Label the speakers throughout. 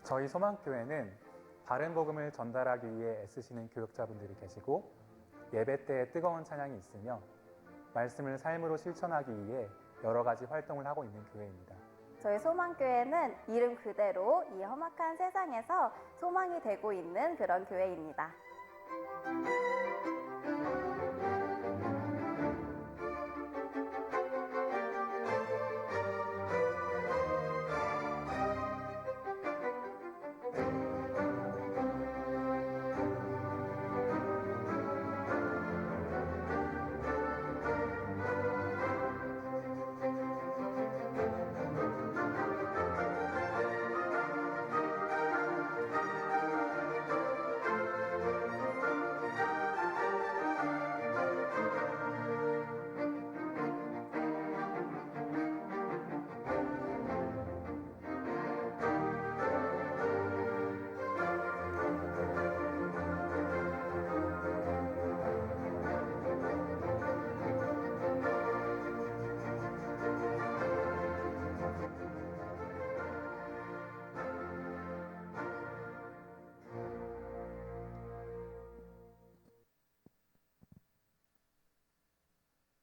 Speaker 1: 저희 소망교회는 바른 복음을 전달하기 위해 애쓰시는 교육자분들이 계시고 예배 때에 뜨거운 찬양이 있으며 말씀을 삶으로 실천하기 위해 여러 가지 활동을 하고 있는 교회입니다.
Speaker 2: 저희 소망교회는 이름 그대로 이 험악한 세상에서 소망이 되고 있는 그런 교회입니다.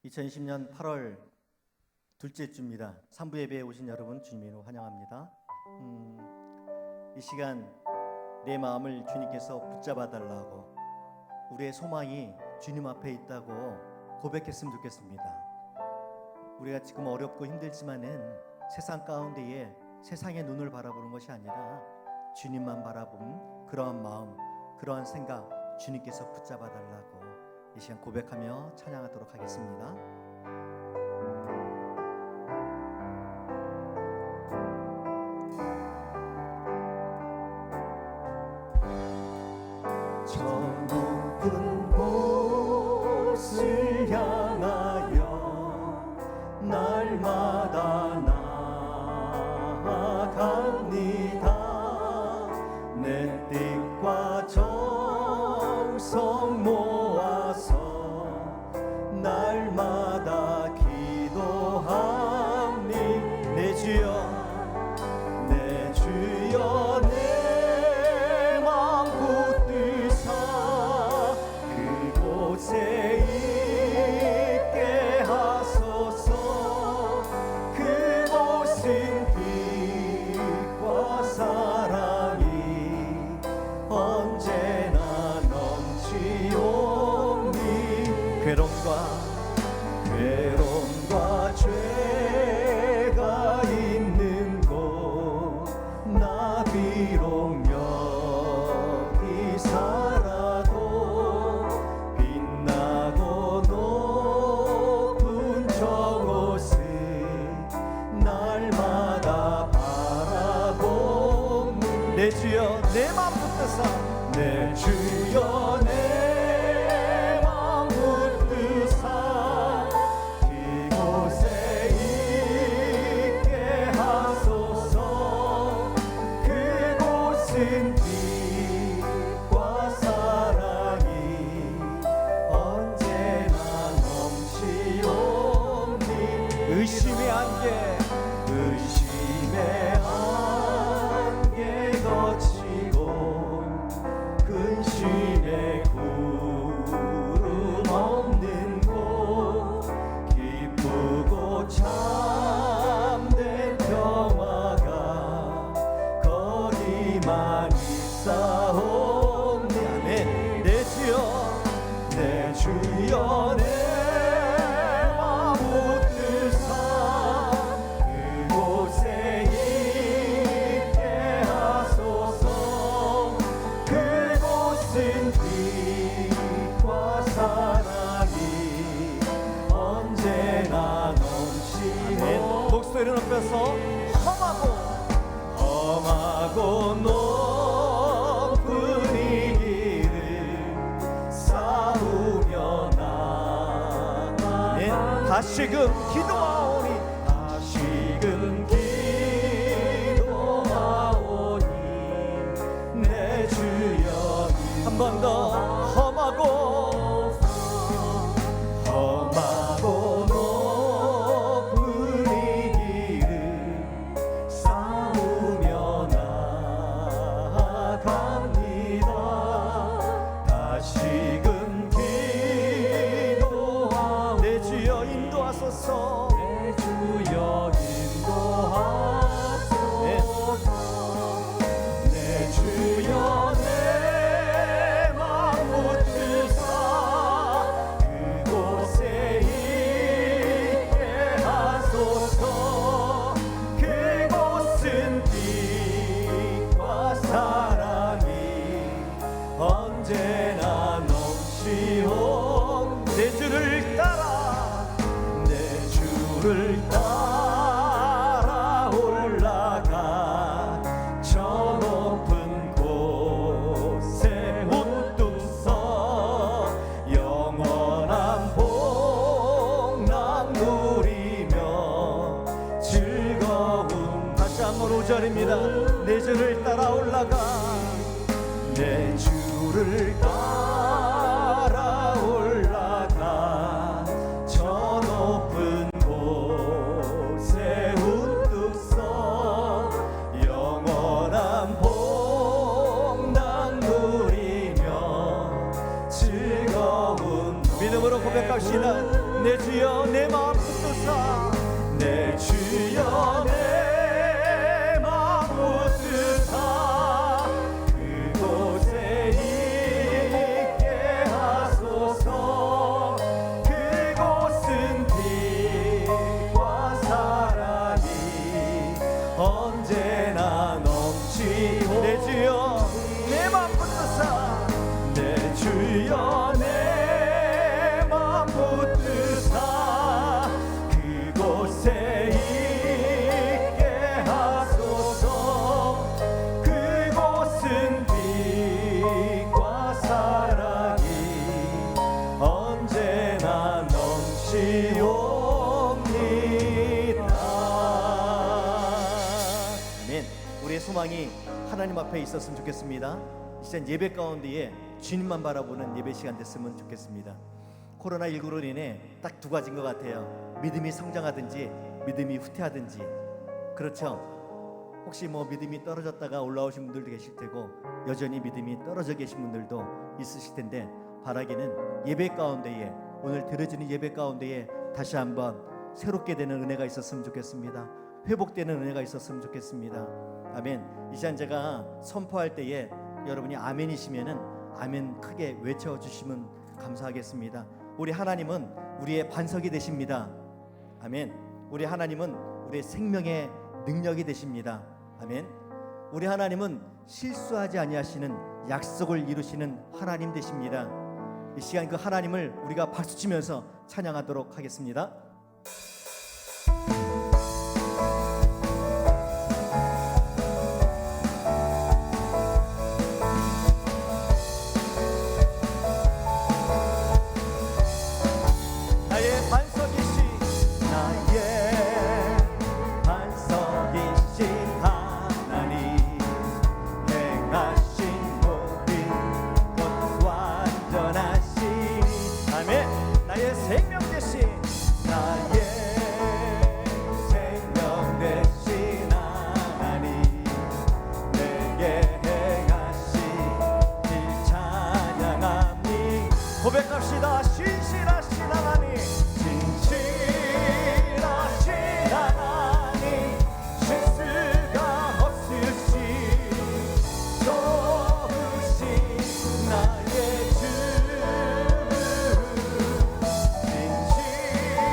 Speaker 3: (2020년 8월) 둘째 주입니다. 3부 예배에 오신 여러분 주님으로 환영합니다. 이 시간 내 마음을 주님께서 붙잡아 달라고, 우리의 소망이 주님 앞에 있다고 고백했으면 좋겠습니다. 우리가 지금 어렵고 힘들지만은 세상 가운데에 세상의 눈을 바라보는 것이 아니라 주님만 바라보는 그러한 마음, 그러한 생각 주님께서 붙잡아 달라고 이 시간 고백하며 찬양하도록 하겠습니다. 저 높은 곳을 향하여 날마다 나아갑니다. 내 뜻과 정성 모아서 날마다 기도하니 내 주여, 내 주여, 내 마음 붙드사 그곳에 있게 하소서. 그곳은 빛과 사랑이 언제나 넘치오니 괴로움과 죄가 있는 곳, 나 비록 여기 살아도 빛나고 높은 저곳을 날마다 바라보니 내 주여, 내 맘 붙드사, 내 주여, 내 맘 붙드사 그곳에 있게 하소서. 그곳은 빛과 사랑이 언제나 넘치오니 의심의 안개 거치고 근심의 구름 없는 곳, 기쁘고 참된 평화가 거기만 있사옵니. 아멘. 내 주여, 내 주여, 내 마음 붙드사 그곳에 있게 하소서. 그곳은 빛과 사랑이 언제나 넘치네. 목소리를 높여서 험하고 높은 이 길을 싸우며 나가네. 다시금 기도하오니, 다시금 기도하오니 내 주여. 한 번 더 험하고 높은 이 길을 싸우며 4번 5절입니다. 내 주를 따라 올라가 내 주를 따라 올라가 저 높은 곳에 우뚝 서 영원한 복락 누리며 즐거운 믿음으로 고백합시다. 내 주여 내 마음 붙드사 내 주여 내 마음 붙드사 그곳에 있게 하소서. 그곳은 빛과 사랑이 언제나 넘치고 내 주여 내 마음 붙드사 내 주여 내 마음 붙드사 그곳에 있게 하소서. 그곳은 빛과 사랑이 언제나 넘치옵니다. 아멘. 우리의 소망이 하나님 앞에 있었으면 좋겠습니다. 이 시간 예배 가운데에 주님만 바라보는 예배 시간 됐으면 좋겠습니다. 코로나19로 인해 딱 두 가지인 것 같아요. 믿음이 성장하든지 믿음이 후퇴하든지. 그렇죠? 혹시 뭐 믿음이 떨어졌다가 올라오신 분들도 계실 테고 여전히 믿음이 떨어져 계신 분들도 있으실 텐데 바라기는 예배 가운데에 오늘 드려지는 예배 가운데에 다시 한번 새롭게 되는 은혜가 있었으면 좋겠습니다. 회복되는 은혜가 있었으면 좋겠습니다. 아멘. 이 시간 제가 선포할 때에 여러분이 아멘이시면은 아멘 크게 외쳐주시면 감사하겠습니다. 우리 하나님은 우리의 반석이 되십니다. 아멘. 우리 하나님은 우리의 생명의 능력이 되십니다. 아멘. 우리 하나님은 실수하지 아니하시는 약속을 이루시는 하나님 되십니다. 이 시간 그 하나님을 우리가 박수치면서 찬양하도록 하겠습니다. 고백합시다. 신실하신 하나님 신실하신 하나님 실수가 없으신 좋으신 나의 주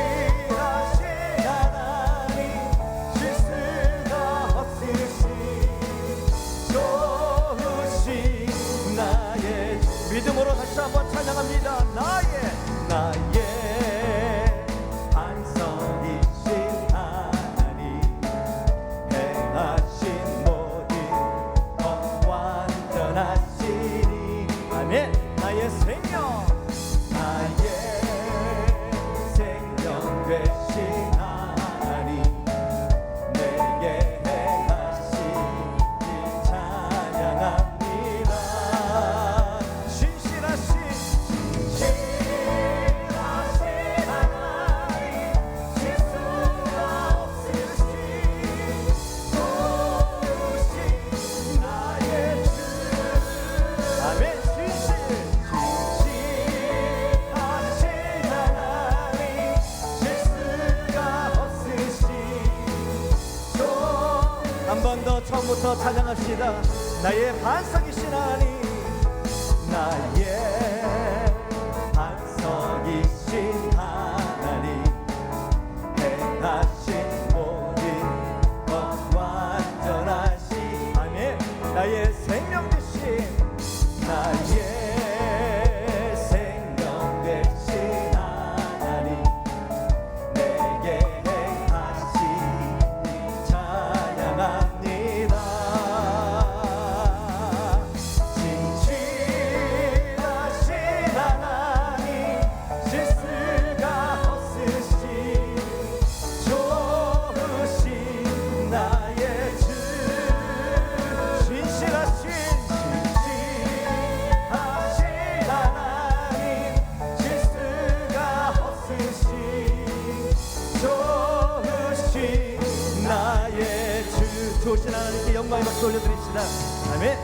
Speaker 3: 신실하신 하나님 실수가 없으신 좋으신 나의 주 믿음으로 다시 한번 찬양합니다. 나의 반석이신 하나님 행하신 모든 것 완전하시니 아멘. 나의 생명 되신 하나님 내게 행하신 일 찬양합니다. 신실하신 하나님 실수가 없으신 좋으신 나의 주 아멘. 신실하신 하나님 실수가 없으신 한 번 더 처음부터 찬양합시다. 나의 반석이신 하나님 나의 반석이신 하나님 행하신 모든 것 완전하신 아멘. 나의 생명 되신 나의 생명 되신 하나님 내게 행하신 일 찬양합니다. 신실하신 좋으신 하나님께 영광의 박수 올려드립시다. 아멘.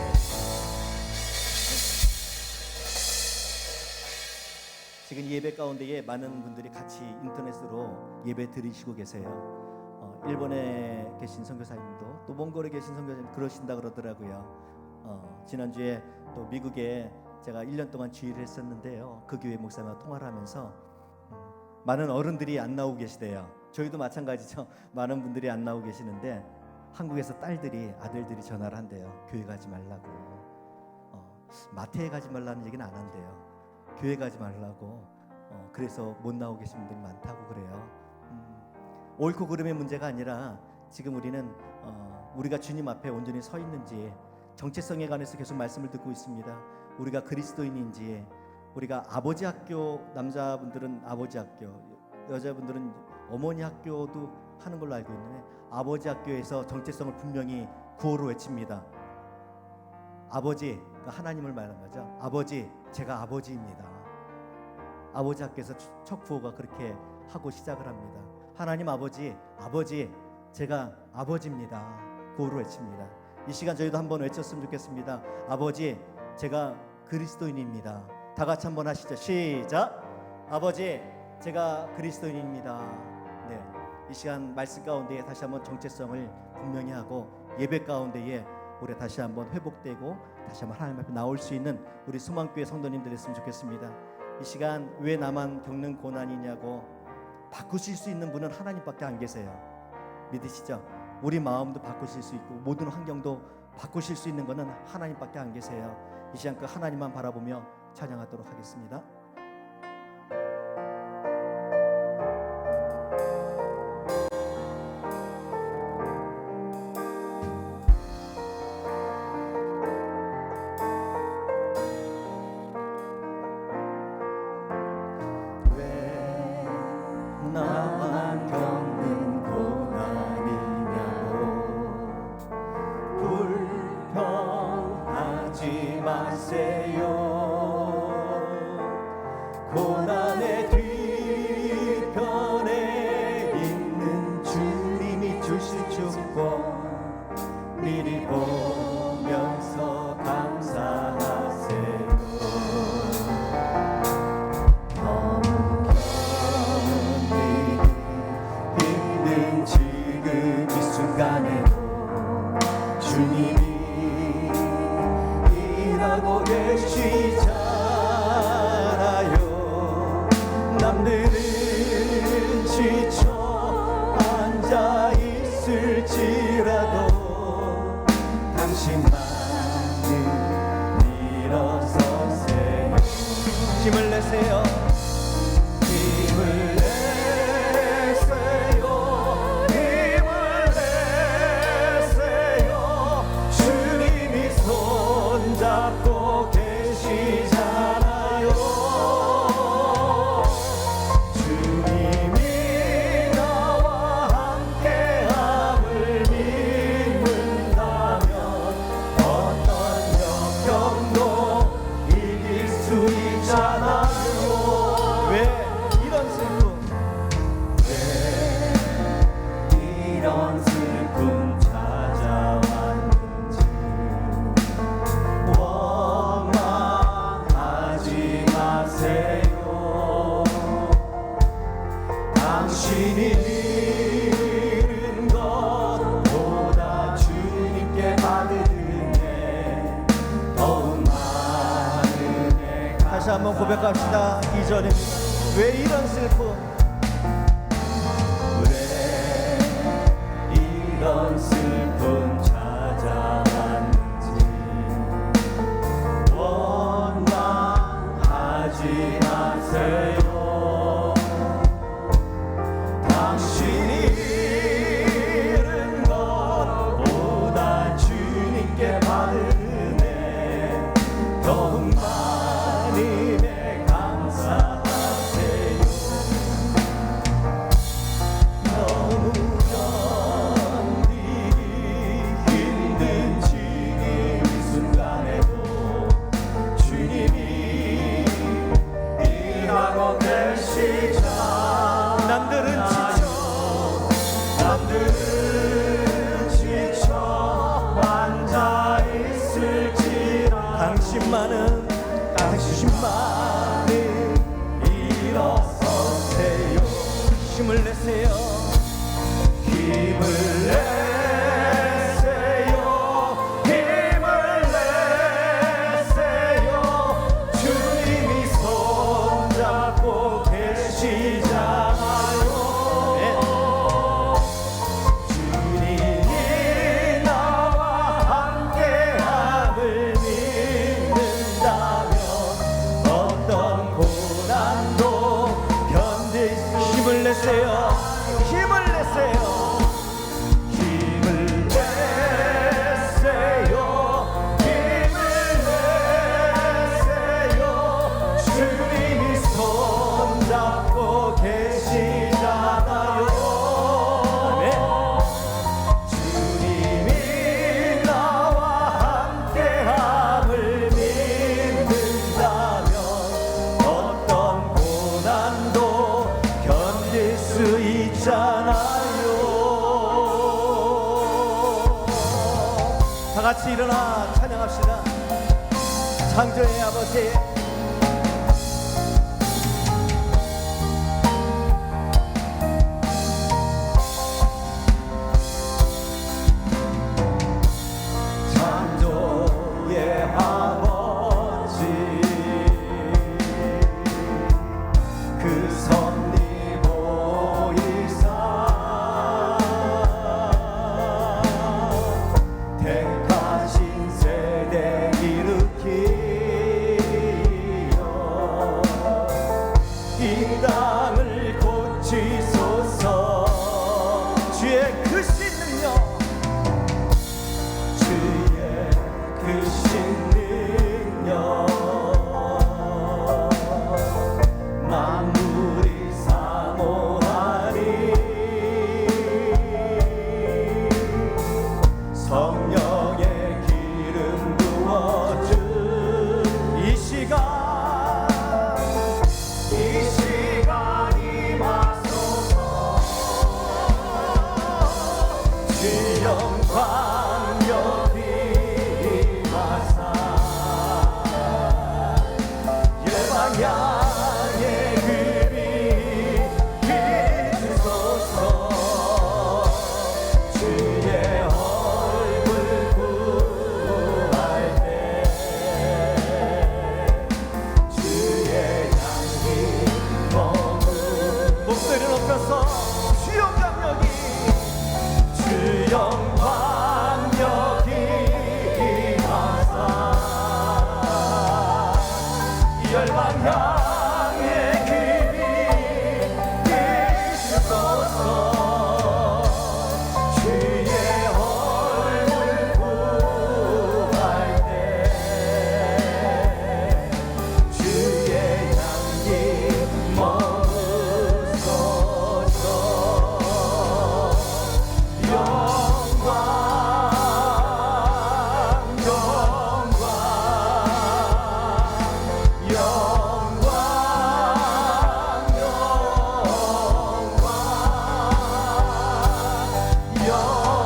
Speaker 3: 지금 예배 가운데에 많은 분들이 같이 인터넷으로 예배 드리시고 계세요. 일본에 계신 선교사님도 또 몽골에 계신 선교사님 그러신다 그러더라고요. 지난주에 또 미국에 제가 1년 동안 주일을 했었는데요. 그 교회 목사님과 통화를 하면서 많은 어른들이 안 나오고 계시대요. 저희도 마찬가지죠. 많은 분들이 안 나오고 계시는데 한국에서 딸들이 아들들이 전화를 한대요. 교회 가지 말라고. 마트에 가지 말라는 얘기는 안 한대요. 교회 가지 말라고. 그래서 못 나오고 계신 분들이 많다고 그래요. 옳고 그름의 문제가 아니라 지금 우리는 우리가 주님 앞에 온전히 서 있는지, 정체성에 관해서 계속 말씀을 듣고 있습니다. 우리가 그리스도인인지, 우리가 아버지 학교, 남자분들은 아버지 학교, 여자분들은 어머니 학교도 하는 걸로 알고 있는데, 아버지 학교에서 정체성을 분명히 구호로 외칩니다. 아버지, 그러니까 하나님을 말하는 거죠. 아버지, 제가 아버지입니다. 아버지 학교에서 첫 구호가 그렇게 하고 시작을 합니다. 하나님 아버지, 아버지, 제가 아버지입니다. 구호로 외칩니다. 이 시간 저희도 한번 외쳤으면 좋겠습니다. 아버지, 제가 그리스도인입니다. 다 같이 한번 하시죠. 시작. 아버지, 제가 그리스도인입니다. 네, 이 시간 말씀 가운데에 다시 한번 정체성을 분명히 하고 예배 가운데에 우리 다시 한번 회복되고 다시 한번 하나님 앞에 나올 수 있는 우리 소망교회 성도님들 했으면 좋겠습니다. 이 시간 왜 나만 겪는 고난이냐고 바꾸실 수 있는 분은 하나님밖에 안 계세요. 믿으시죠? 우리 마음도 바꾸실 수 있고 모든 환경도 바꾸실 수 있는 것은 하나님밖에 안 계세요. 이 시간 그 하나님만 바라보며 찬양하도록 하겠습니다. 나만 겪는 고난이냐고 불평하지 마세요. 고난의 뒤편에 있는 주님이 주실 축복 미리 보면서 감사하세요. 지금 이 순간에도 주님이 일하고 계시잖아요. 남들은 지쳐 앉아 있을지라도 당신만은 일어서세요. 힘을 내세요. 힘을 잡고 계시잖아요. 주님이 나와 함께함을 믿는다면 어떤 역경도 이길 수 있잖아요. 왜 이런 슬픔, 왜 이런 슬픔 찾아왔는지 원망하지 마세요. 당신이 잃은 것보다 주님께 받은 은혜 더욱 많은 애. 다시 한번 고백합시다. 2절입니다. 왜 이런 슬픔, 왜 이런 슬픔 찾아왔는지 원망하지 마세요. 당신이 잃은 것보다 주님께 받은 은혜 더욱 많음에 감사하세요. 너무 견디기 당신만을 일어서세요. 힘을 내세요. 힘을 내세요. 힘을 내세요. 주님이 손잡고 계시잖아요. 주님이 나와 함께함을 믿는다면 어떤 고난도 견딜 수. 힘을 내세요. 힘을 내세요. 힘을 내세요. 힘을 내세요. 주님이 손잡고 계시잖아요. 아멘. 주님이 나와 함께함을 믿는다면 어떤 고난도 견딜 수 있잖아요. 다 같이 일어나 찬양합시다. 창조의 아버지, 창조의 아버지, 그 섭리 보이사 택하신 세대 일으키어 이 땅을 고치소서. 주의 크신 능력, 주의 크신 능력, 만물이 사모하니 성령의 기름 부어준 이 시간 임하소서. 주영 광역이 임하사 열방향의 급이 비추소서. 주의 얼굴 구할 때 주의 향기 머문. 목소리를 높여서 주영 광역이 주영 광역이 임하사 열방향의 급이 비추소서. 주의 얼굴 구할 때 주의 향기 머무소서. 영광 영광 영광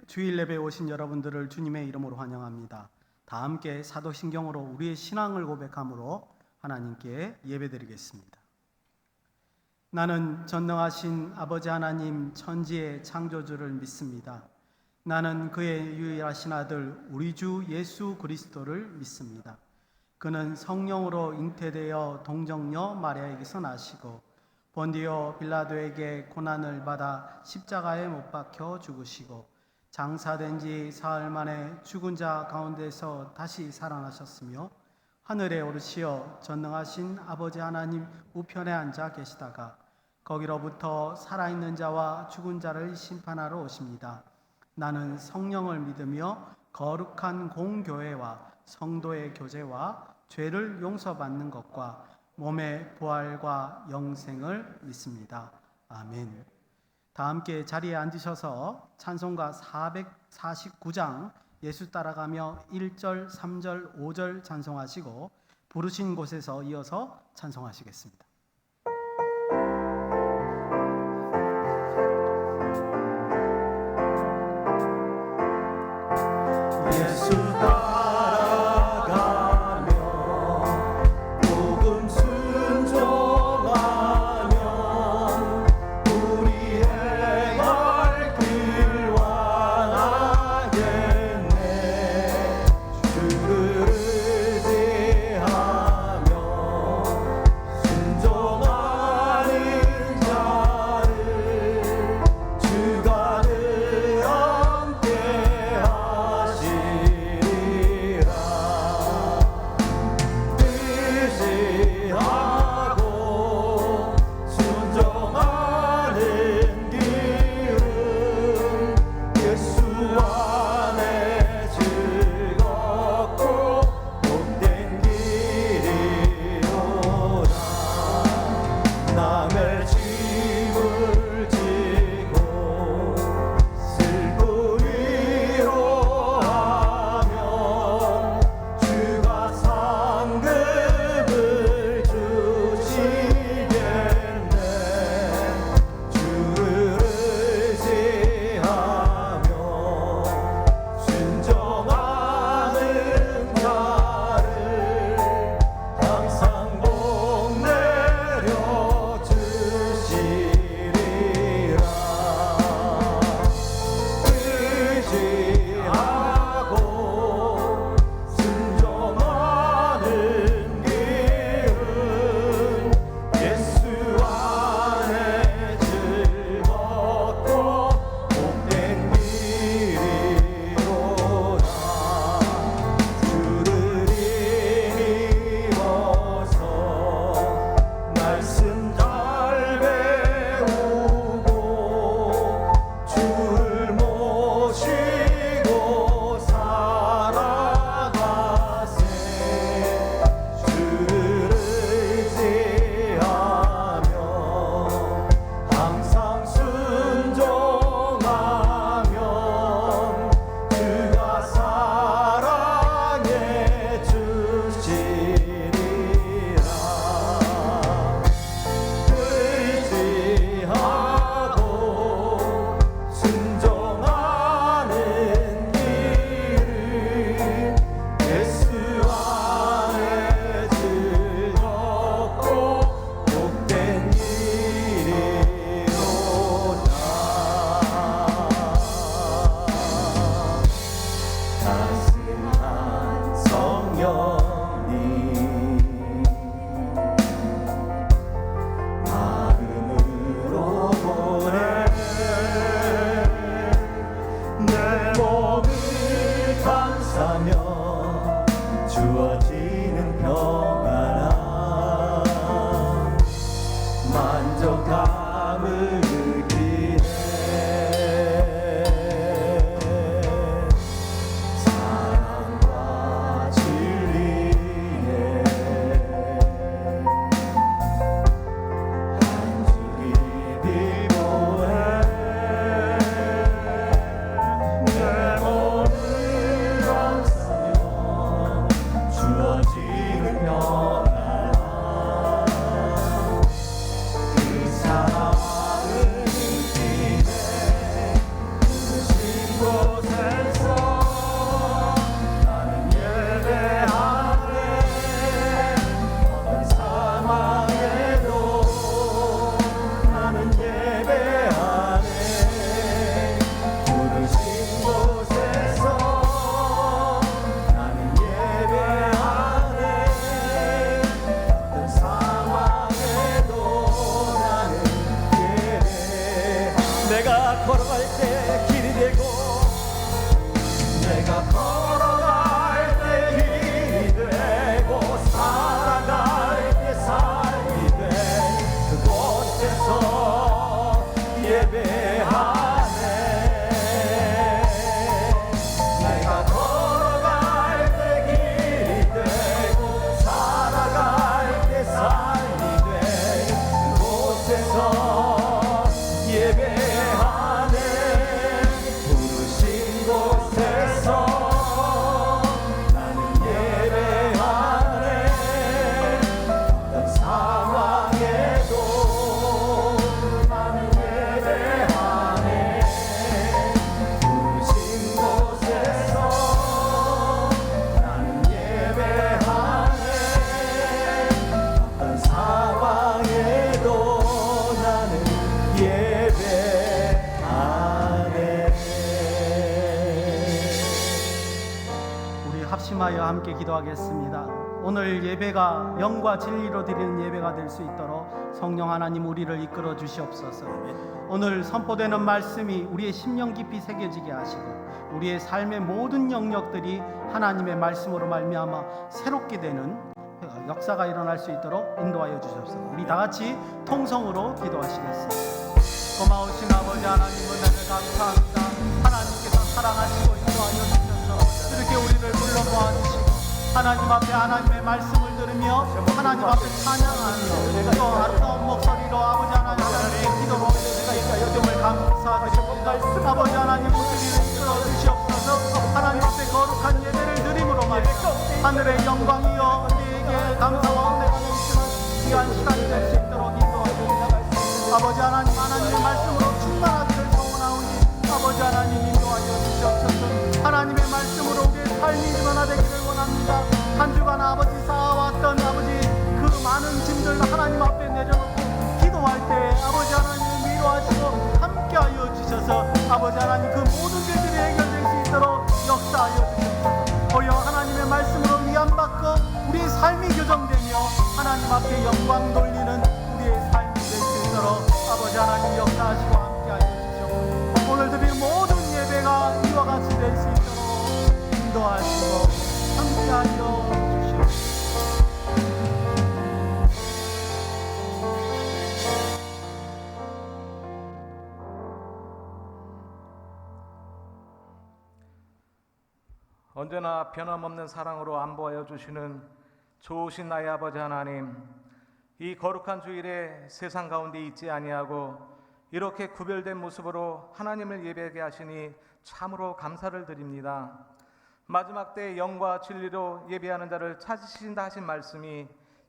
Speaker 4: 주일 예배에 오신 여러분들을 주님의 이름으로 환영합니다. 다 함께 사도신경으로 우리의 신앙을 고백함으로 하나님께 예배드리겠습니다. 나는 전능하신 아버지 하나님 천지의 창조주를 믿습니다. 나는 그의 유일하신 아들 우리 주 예수 그리스도를 믿습니다. 그는 성령으로 잉태되어 동정녀 마리아에게서 나시고 본디오 빌라도에게 고난을 받아 십자가에 못 박혀 죽으시고 장사된 지 사흘 만에 죽은 자 가운데서 다시 살아나셨으며 하늘에 오르시어 전능하신 아버지 하나님 우편에 앉아 계시다가 거기로부터 살아있는 자와 죽은 자를 심판하러 오십니다. 나는 성령을 믿으며 거룩한 공교회와 성도의 교제와 죄를 용서받는 것과 몸의 부활과 영생을 믿습니다. 아멘. 다 함께 자리에 앉으셔서 찬송가 449장 예수 따라가며 1절, 3절, 5절 찬송하시고 부르신 곳에서 이어서 찬송하시겠습니다.
Speaker 3: 예수 따라가며 복음 순종하며 우리 행할 길 완하겠네. 주를 의지하며 순종하는 자를 주가 늘 함께 하시리라. 의지하고 순종하는 길은 예수 안에 즐겁고 복된 길이로다. 남의 짐을 지고 슬픔 위로하며 주가 상급을 주시겠네. 주를 의지하며 순종하는 자를 항상 복 내려 주시리라. 의지하고 순종하는 길은 예수 안에 즐겁고 복된 길이로다. 주를 힘입어서 말씀 잘 배우고 주를 모시고 살아가세. 주를 의지하며 항상 순종하면 주가 사랑해 주시리라. 의지하고 순종하는 길은 예수 안에 즐겁고 복된 길이로다. 따스한 성령님 마음으로 보내 내 몸을 감싸며 주어지는 평안함 만족함을 느끼네. 사랑과 진리에 한 줄기 비보해 내 몸을 감싸며 주어지는 평안함 그 사랑을 느끼네. 부르신 곳에서 나는 예배하네. 어떤 상황에도 나는 예배하네. 부르신 곳에서 나는 예배하네. 어떤 상황에도 나는 예배하네. 내가 걸어갈 때 길이 되고 내가 걸어갈 때 길이 되고 살아갈 때 삶이 돼 그곳에서
Speaker 4: 합심하여 함께 기도하겠습니다. 오늘 예배가 영과 진리로 드리는 예배가 될 수 있도록 성령 하나님 우리를 이끌어 주시옵소서. 오늘 선포되는 말씀이 우리의 심령 깊이 새겨지게 하시고 우리의 삶의 모든 영역들이 하나님의 말씀으로 말미암아 새롭게 되는 역사가 일어날 수 있도록 인도하여 주시옵소서. 우리 다 같이 통성으로 기도하시겠습니다. 고마우신 아버지 하나님, 은혜를 감사합니다. 하나님께서 사랑하시고 인도하여 주셔서 이렇게 우리를 불러 모아주시고 하나님 앞에 하나님의 말씀을 들으며 하나님 앞에 찬양하며 또 아름다운 목소리로 아버지 하나님께 기도로 요즘을 감사드립니다. 아버지 하나님 우리를 이끌어 주시옵소서. 하나님 앞에 거룩한 예배를 드림으로 말미암아 하늘의 영광이여 우리에게 감사와 은혜가 넘치는 귀한 시간이 될 수 있도록 인도하옵소서. 아버지 하나님, 하나님의 말씀으로 충만하기를 소원하오니 아버지 하나님 인도하여 주시옵소서. 하나님의 말씀으로 우리의 삶이 변화되기를 원합니다. 한 주간 아버지 쌓아왔던 아버지 그 많은 짐들 하나님 앞에 내려놓고 기도할 때 아버지 하나님 위로하시고 함께하여 주셔서 아버지 하나님 그 모든 일들이 해결될 수 있도록 역사하여 주옵소서. 오히려 하나님의 말씀으로 위안받고 우리의 삶이 교정되며 하나님 앞에 영광 돌리는 우리의 삶이 될 수 있도록 아버지 하나님 역사하시고 함께하여 주시옵소서. 오늘 드릴 모든 예배가 이와 같이 될 수 있도록 인도하시고 함께하여 주시옵소서.
Speaker 5: 언제나 변함없는 사랑으로 안보하여 주시는 좋으신 나의 아버지 하나님, 이 거룩한 주일에 세상 가운데 있지 아니하고 이렇게 구별된 모습으로 하나님을 예배하게 하시니 참으로 감사를 드립니다. 마지막 때 영과 진리로 예배하는 자를 찾으신다 하신 말씀이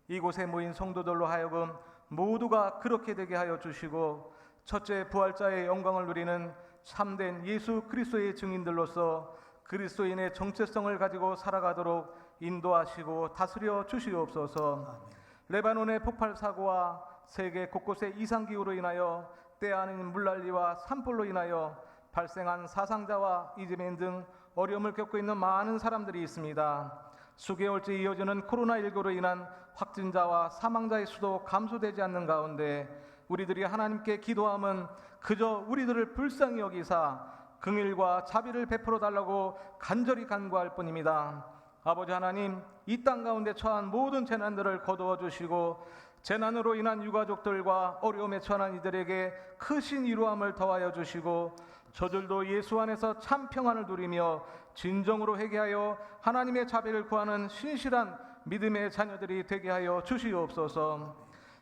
Speaker 5: 이곳에 모인 성도들로 하여금 모두가 그렇게 되게 하여 주시고 첫째 부활자의 영광을 누리는 참된 예수 그리스도의 증인들로서 그리스도인의 정체성을 가지고 살아가도록 인도하시고 다스려 주시옵소서. 레바논의 폭발 사고와 세계 곳곳의 이상기후로 인하여 때 아닌 물난리와 산불로 인하여 발생한 사상자와 이재민 등 어려움을 겪고 있는 많은 사람들이 있습니다. 수개월째 이어지는 코로나19로 인한 확진자와 사망자의 수도 감소되지 않는 가운데 우리들이 하나님께 기도함은 그저 우리들을 불쌍히 여기사 긍휼과 자비를 베풀어 달라고 간절히 간구할 뿐입니다. 아버지 하나님, 이 땅 가운데 처한 모든 재난들을 거두어 주시고 재난으로 인한 유가족들과 어려움에 처한 이들에게 크신 위로함을 더하여 주시고 저들도 예수 안에서 참 평안을 누리며 진정으로 회개하여 하나님의 자비를 구하는 신실한 믿음의 자녀들이 되게 하여 주시옵소서.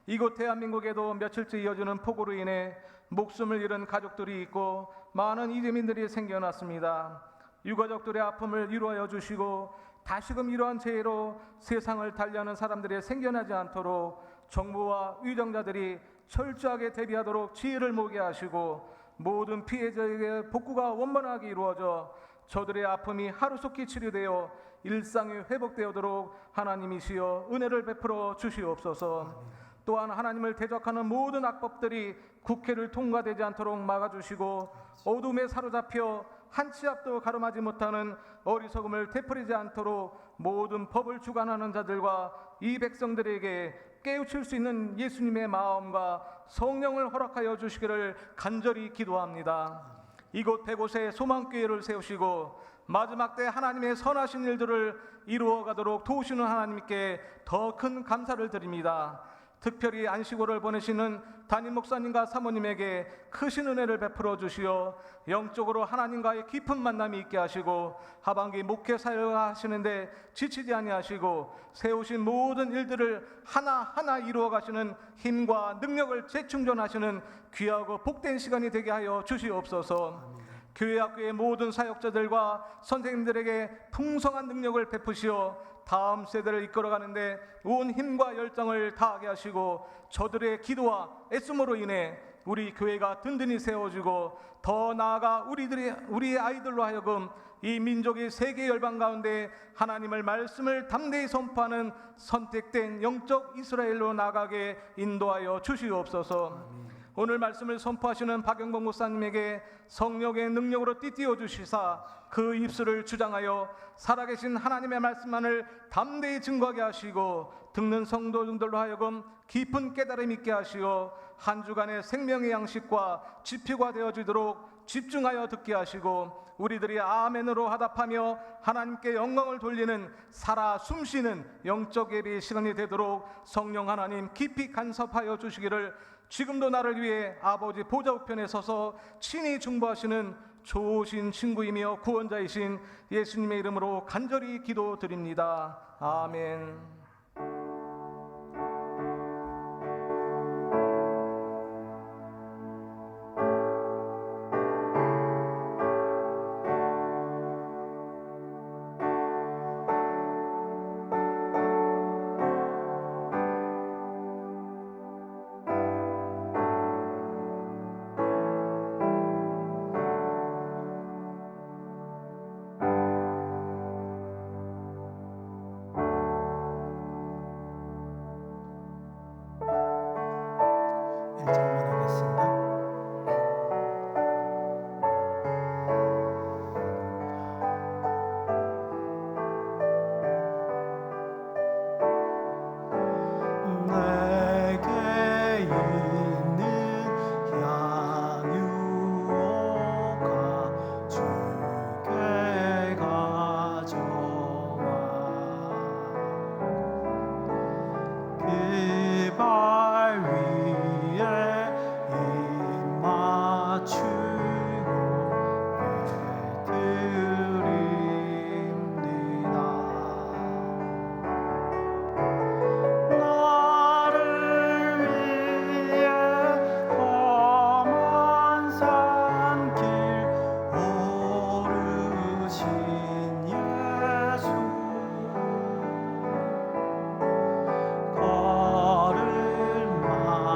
Speaker 5: 이곳 대한민국에도 며칠째 이어지는 폭우로 인해 목숨을 잃은 가족들이 있고 많은 이재민들이 생겨났습니다. 유가족들의 아픔을 위로하여 주시고 다시금 이러한 재해로 세상을 달리하는 사람들이 생겨나지 않도록 정부와 위정자들이 철저하게 대비하도록 지혜를 모게 하시고 모든 피해자에게 복구가 원만하게 이루어져 저들의 아픔이 하루속히 치료되어 일상이 회복되도록 하나님이시여 은혜를 베풀어 주시옵소서. 또한 하나님을 대적하는 모든 악법들이 국회를 통과되지 않도록 막아주시고 어둠에 사로잡혀 한 치 앞도 가름하지 못하는 어리석음을 되풀이지 않도록 모든 법을 주관하는 자들과 이 백성들에게 깨우칠 수 있는 예수님의 마음과 성령을 허락하여 주시기를 간절히 기도합니다. 이곳 100곳에 소망교회를 세우시고 마지막 때 하나님의 선하신 일들을 이루어가도록 도우시는 하나님께 더 큰 감사를 드립니다. 특별히 안식월을 보내시는 담임 목사님과 사모님에게 크신 은혜를 베풀어 주시어 영적으로 하나님과의 깊은 만남이 있게 하시고 하반기 목회 사역을 하시는데 지치지 아니하시고 세우신 모든 일들을 하나하나 이루어 가시는 힘과 능력을 재충전하시는 귀하고 복된 시간이 되게 하여 주시옵소서. 교회 학교의 모든 사역자들과 선생님들에게 풍성한 능력을 베푸시어 다음 세대를 이끌어가는데 온 힘과 열정을 다하게 하시고 저들의 기도와 애씀으로 인해 우리 교회가 든든히 세워지고 더 나아가 우리의 아이들로 하여금 이 민족의 세계 열방 가운데 하나님을 말씀을 담대히 선포하는 선택된 영적 이스라엘로 나가게 인도하여 주시옵소서. 오늘 말씀을 선포하시는 박영복 목사님에게 성령의 능력으로 띠띠워 주시사 그 입술을 주장하여 살아계신 하나님의 말씀만을 담대히 증거하게 하시고 듣는 성도들로 하여금 깊은 깨달음 있게 하시어 한 주간의 생명의 양식과 지표가 되어지도록 집중하여 듣게 하시고 우리들이 아멘으로 화답하며 하나님께 영광을 돌리는 살아 숨쉬는 영적 예배의 시간이 되도록 성령 하나님 깊이 간섭하여 주시기를 지금도 나를 위해 아버지 보좌 우편에 서서 친히 중보하시는 좋으신 친구이며 구원자이신 예수님의 이름으로 간절히 기도드립니다. 아멘.
Speaker 4: 일절만 하겠습니다. 내게 있는 향유가 주께 가져와 그 발 위에 입 맞추고 드립니다. 나를 위해 험한 산길 오르신 예수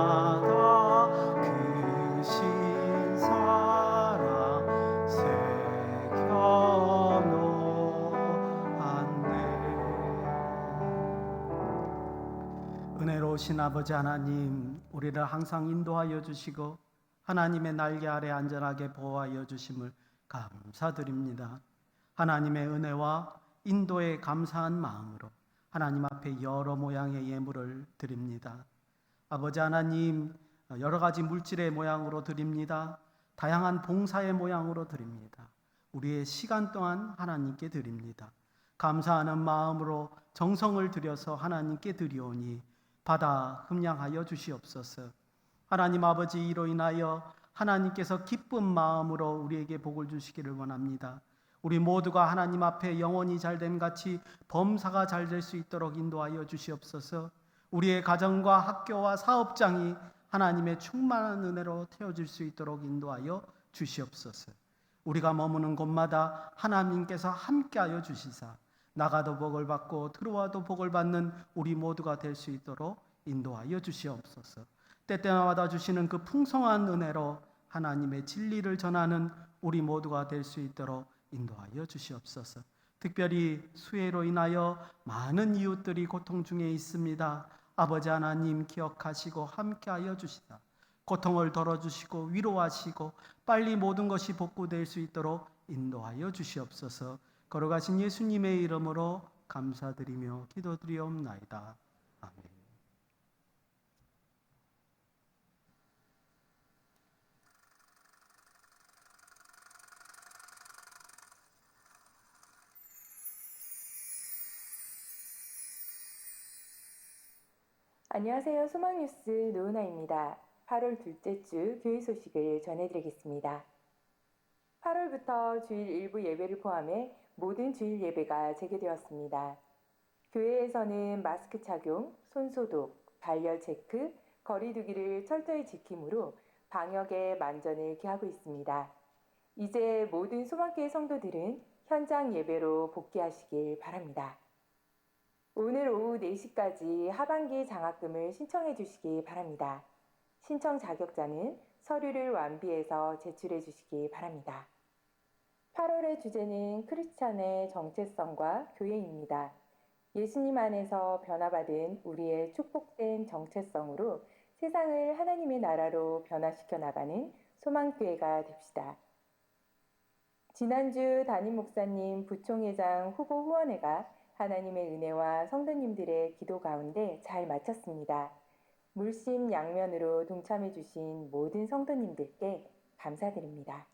Speaker 4: 걸음마다 그 신사랑 새겨놓았네. 은혜로우신 아버지 하나님, 우리를 항상 인도하여 주시고 하나님의 날개 아래 안전하게 보호하여 주심을 감사드립니다. 하나님의 은혜와 인도에 감사한 마음으로 하나님 앞에 여러 모양의 예물을 드립니다. 아버지 하나님, 여러 가지 물질의 모양으로 드립니다. 다양한 봉사의 모양으로 드립니다. 우리의 시간 또한 하나님께 드립니다. 감사하는 마음으로 정성을 들여서 하나님께 드리오니 받아 흠량하여 주시옵소서. 하나님 아버지, 이로 인하여 하나님께서 기쁜 마음으로 우리에게 복을 주시기를 원합니다. 우리 모두가 하나님 앞에 영혼이 잘됨 같이 범사가 잘 될 수 있도록 인도하여 주시옵소서. 우리의 가정과 학교와 사업장이 하나님의 충만한 은혜로 태워질 수 있도록 인도하여 주시옵소서. 우리가 머무는 곳마다 하나님께서 함께하여 주시사 나가도 복을 받고 들어와도 복을 받는 우리 모두가 될 수 있도록 인도하여 주시옵소서. 때때마다 주시는 그 풍성한 은혜로 하나님의 진리를 전하는 우리 모두가 될 수 있도록 인도하여 주시옵소서. 특별히 수해로 인하여 많은 이웃들이 고통 중에 있습니다. 아버지 하나님 기억하시고 함께하여 주시다. 고통을 덜어주시고 위로하시고 빨리 모든 것이 복구될 수 있도록 인도하여 주시옵소서. 걸어가신 예수님의 이름으로 감사드리며 기도드리옵나이다. 아멘.
Speaker 6: 안녕하세요. 소망뉴스 노은아입니다. 8월 둘째 주 교회 소식을 전해드리겠습니다. 8월부터 주일 일부 예배를 포함해 모든 주일 예배가 재개되었습니다. 교회에서는 마스크 착용, 손소독, 발열 체크, 거리 두기를 철저히 지킴으로 방역에 만전을 기하고 있습니다. 이제 모든 소망교회 성도들은 현장 예배로 복귀하시길 바랍니다. 오늘 오후 4시까지 하반기 장학금을 신청해 주시기 바랍니다. 신청 자격자는 서류를 완비해서 제출해 주시기 바랍니다. 8월의 주제는 크리스찬의 정체성과 교회입니다. 예수님 안에서 변화받은 우리의 축복된 정체성으로 세상을 하나님의 나라로 변화시켜 나가는 소망교회가 됩시다. 지난주 담임 목사님 부총회장 후보 후원회가 하나님의 은혜와 성도님들의 기도 가운데 잘 마쳤습니다. 물심 양면으로 동참해 주신 모든 성도님들께 감사드립니다.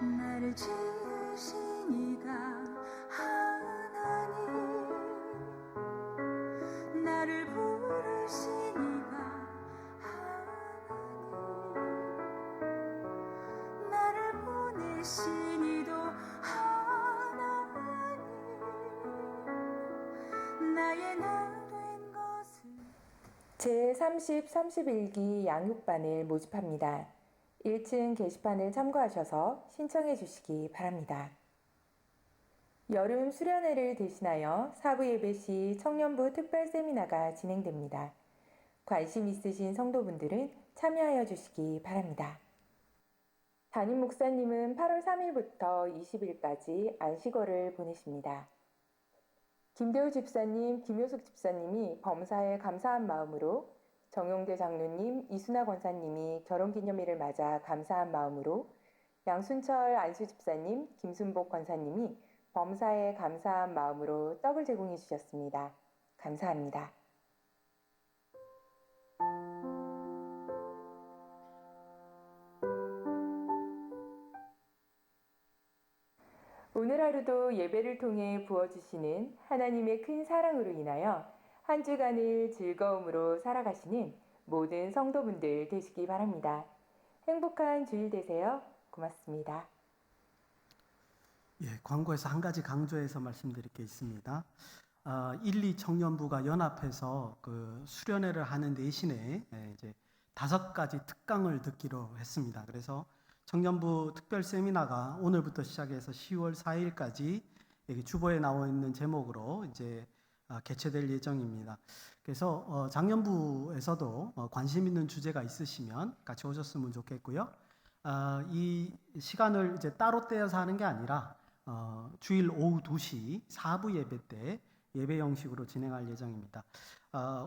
Speaker 7: 나를 지으신 이가 하나님, 나를 부르신 이가 하나님, 나를 보내신 이도 하나님, 나의 나 된 것을
Speaker 6: 제30, 31기 양육반을 모집합니다. 1층 게시판을 참고하셔서 신청해 주시기 바랍니다. 여름 수련회를 대신하여 사부 예배 시 청년부 특별 세미나가 진행됩니다. 관심 있으신 성도분들은 참여하여 주시기 바랍니다. 담임 목사님은 8월 3일부터 20일까지 안식월을 보내십니다. 김대우 집사님, 김효숙 집사님이 범사에 감사한 마음으로, 정용대 장로님, 이순아 권사님이 결혼기념일을 맞아 감사한 마음으로, 양순철 안수 집사님, 김순복 권사님이 범사에 감사한 마음으로 떡을 제공해 주셨습니다. 감사합니다. 오늘 하루도 예배를 통해 부어주시는 하나님의 큰 사랑으로 인하여 한 주간을 즐거움으로 살아가시는 모든 성도분들 되시기 바랍니다. 행복한 주일 되세요. 고맙습니다.
Speaker 4: 예, 광고에서 한 가지 강조해서 말씀드릴 게 있습니다. 1, 2 청년부가 연합해서 그 수련회를 하는 대신에 이제 5가지 특강을 듣기로 했습니다. 그래서 청년부 특별 세미나가 오늘부터 시작해서 10월 4일까지 여기 주보에 나와 있는 제목으로 이제 개최될 예정입니다. 그래서 장년부에서도 관심 있는 주제가 있으시면 같이 오셨으면 좋겠고요. 이 시간을 이제 따로 떼어서 하는 게 아니라 주일 오후 2시 4부 예배 때 예배 형식으로 진행할 예정입니다.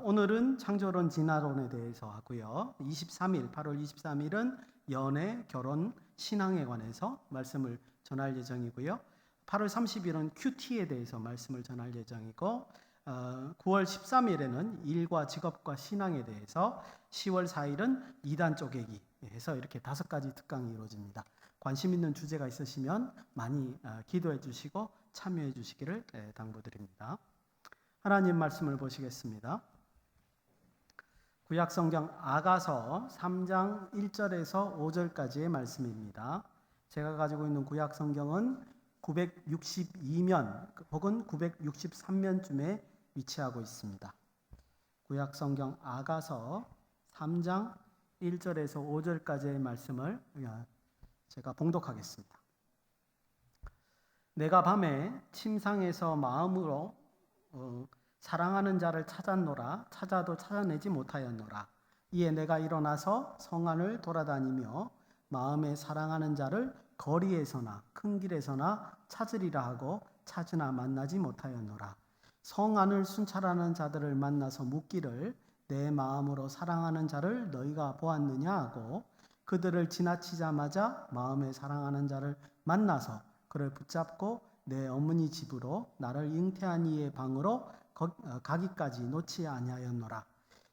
Speaker 4: 오늘은 창조론 진화론에 대해서 하고요. 23일, 8월 23일은 연애, 결혼, 신앙에 관해서 말씀을 전할 예정이고요. 8월 30일은 큐티에 대해서 말씀을 전할 예정이고 9월 13일에는 일과 직업과 신앙에 대해서 10월 4일은 이단 쪼개기 해서 이렇게 5가지 특강이 이루어집니다. 관심 있는 주제가 있으시면 많이 기도해 주시고 참여해 주시기를 당부드립니다. 하나님 말씀을 보시겠습니다. 구약 성경 아가서 3장 1절에서 5절까지의 말씀입니다. 제가 가지고 있는 구약 성경은 962면 혹은 963면쯤에 위치하고 있습니다. 구약 성경 아가서 3장 1절에서 5절까지의 말씀을 제가 봉독하겠습니다. 내가 밤에 침상에서 마음으로 사랑하는 자를 찾았노라. 찾아도 찾아내지 못하였노라. 이에 내가 일어나서 성안을 돌아다니며 마음에 사랑하는 자를 거리에서나 큰 길에서나 찾으리라 하고 찾으나 만나지 못하였노라. 성안을 순찰하는 자들을 만나서 묻기를 내 마음으로 사랑하는 자를 너희가 보았느냐 하고 그들을 지나치자마자 마음에 사랑하는 자를 만나서 그를 붙잡고 내 어머니 집으로 나를 잉태한 이의 방으로 가기까지 놓지 아니하였노라.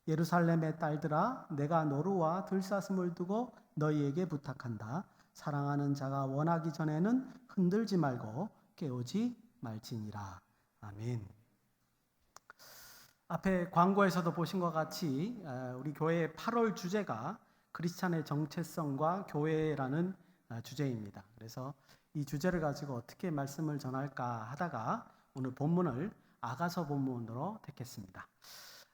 Speaker 4: 예루살렘의 딸들아 내가 노루와 들사슴을 두고 너희에게 부탁한다. 사랑하는 자가 원하기 전에는 흔들지 말고 깨우지 말지니라. 아멘. 앞에 광고에서도 보신 것 같이 우리 교회의 8월 주제가 크리스찬의 정체성과 교회라는 주제입니다. 그래서 이 주제를 가지고 어떻게 말씀을 전할까 하다가 오늘 본문을 아가서 본문으로 택했습니다.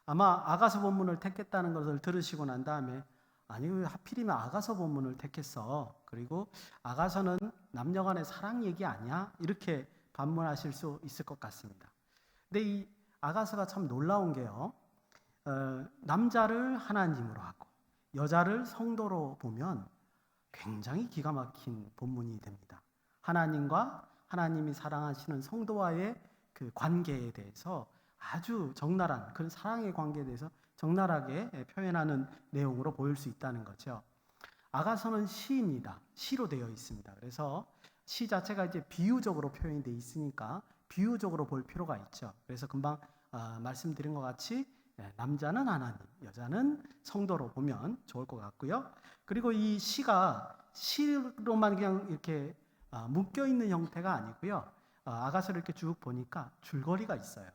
Speaker 4: 아마 아가서 본문을 택했다는 것을 들으시고 난 다음에 아니 왜 하필이면 아가서 본문을 택했어? 그리고 아가서는 남녀간의 사랑 얘기 아니야? 이렇게 반문하실 수 있을 것 같습니다. 근데 이 아가서가 참 놀라운 게요. 남자를 하나님으로 하고 여자를 성도로 보면 굉장히 기가 막힌 본문이 됩니다. 하나님과 하나님이 사랑하시는 성도와의 그 관계에 대해서 아주 적나라한 그런 사랑의 관계에 대해서 적나라하게 표현하는 내용으로 보일 수 있다는 거죠. 아가서는 시입니다. 시로 되어 있습니다. 그래서 시 자체가 이제 비유적으로 표현이 되어 있으니까 비유적으로 볼 필요가 있죠. 그래서 금방 말씀드린 것 같이 남자는 하나님, 여자는 성도로 보면 좋을 것 같고요. 그리고 이 시가 시로만 그냥 이렇게 묶여 있는 형태가 아니고요. 아가서를 이렇게 쭉 보니까 줄거리가 있어요.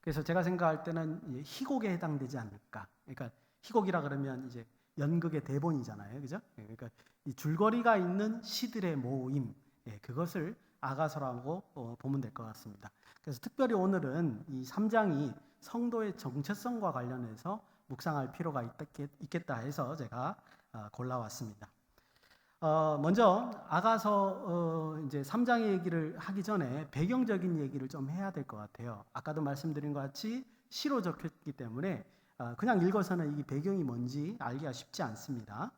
Speaker 4: 그래서 제가 생각할 때는 희곡에 해당되지 않을까. 그러니까 희곡이라 그러면 이제 연극의 대본이잖아요, 그죠? 그러니까 이 줄거리가 있는 시들의 모임, 그것을 아가서라고 보면 될 것 같습니다. 그래서 특별히 오늘은 이 3장이 성도의 정체성과 관련해서 묵상할 필요가 있겠다 해서 제가 골라왔습니다. 먼저 아가서 이제 3장의 얘기를 하기 전에 배경적인 얘기를 좀 해야 될 것 같아요. 아까도 말씀드린 것 같이 시로 적혔기 때문에 그냥 읽어서는 이 배경이 뭔지 알기가 쉽지 않습니다.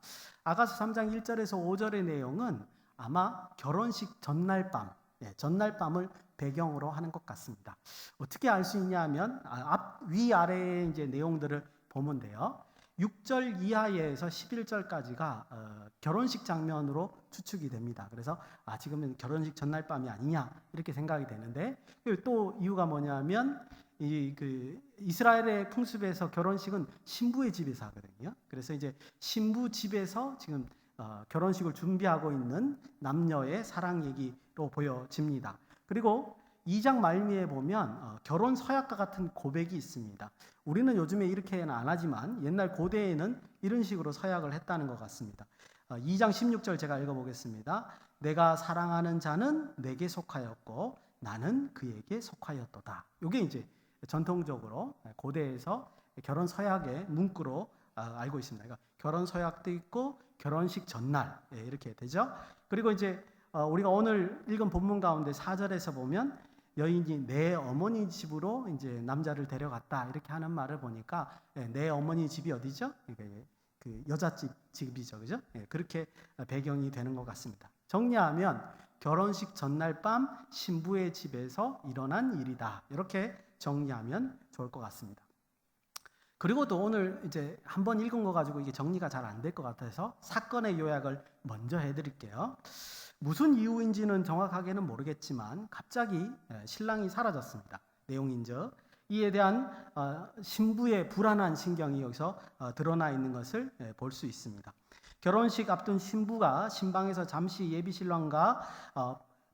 Speaker 4: 아가서 3장 1절에서 5절의 내용은 아마 결혼식 전날 밤, 전날 밤을 배경으로 하는 것 같습니다. 어떻게 알 수 있냐 하면 위아래의 이제 내용들을 보면 돼요. 6절 이하에서 11절까지가 결혼식 장면으로 추측이 됩니다. 그래서 지금은 결혼식 전날 밤이 아니냐 이렇게 생각이 되는데, 또 이유가 뭐냐면 이스라엘의 풍습에서 결혼식은 신부의 집에서 하거든요. 그래서 이제 신부 집에서 지금 결혼식을 준비하고 있는 남녀의 사랑 얘기로 보여집니다. 그리고 2장 말미에 보면 결혼 서약과 같은 고백이 있습니다. 우리는 요즘에 이렇게는 안 하지만 옛날 고대에는 이런 식으로 서약을 했다는 것 같습니다. 2장 16절 제가 읽어보겠습니다. 내가 사랑하는 자는 내게 속하였고 나는 그에게 속하였도다. 이게 이제 전통적으로 고대에서 결혼 서약의 문구로 알고 있습니다. 그러니까 결혼 서약도 있고 결혼식 전날 이렇게 되죠. 그리고 이제 우리가 오늘 읽은 본문 가운데 4절에서 보면 여인이 내 어머니 집으로 이제 남자를 데려갔다 이렇게 하는 말을 보니까 내 어머니 집이 어디죠? 그 여자집 집이죠, 그죠? 그렇게 배경이 되는 것 같습니다. 정리하면 결혼식 전날 밤 신부의 집에서 일어난 일이다. 이렇게 정리하면 좋을 것 같습니다. 그리고 또 오늘 이제 한번 읽은 거 가지고 이게 정리가 잘 안 될 것 같아서 사건의 요약을 먼저 해드릴게요. 무슨 이유인지는 정확하게는 모르겠지만 갑자기 신랑이 사라졌습니다. 내용인즉 이에 대한 신부의 불안한 신경이 여기서 드러나 있는 것을 볼 수 있습니다. 결혼식 앞둔 신부가 신방에서 잠시 예비신랑과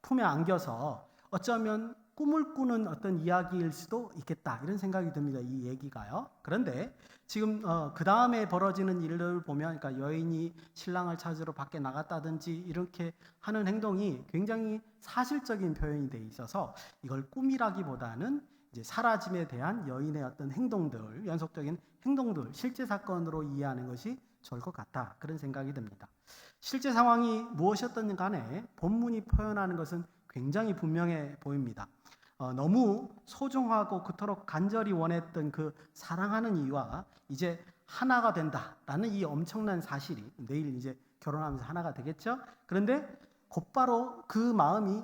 Speaker 4: 품에 안겨서 어쩌면 꿈을 꾸는 어떤 이야기일 수도 있겠다 이런 생각이 듭니다. 이 얘기가요. 그런데 지금 그 다음에 벌어지는 일을 보면 그러니까 여인이 신랑을 찾으러 밖에 나갔다든지 이렇게 하는 행동이 굉장히 사실적인 표현이 돼 있어서 이걸 꿈이라기보다는 이제 사라짐에 대한 여인의 어떤 행동들, 연속적인 행동들, 실제 사건으로 이해하는 것이 좋을 것 같다 그런 생각이 듭니다. 실제 상황이 무엇이었든 간에 본문이 표현하는 것은 굉장히 분명해 보입니다. 너무 소중하고 그토록 간절히 원했던 그 사랑하는 이와 이제 하나가 된다라는 이 엄청난 사실이 내일 이제 결혼하면서 하나가 되겠죠. 그런데 곧바로 그 마음이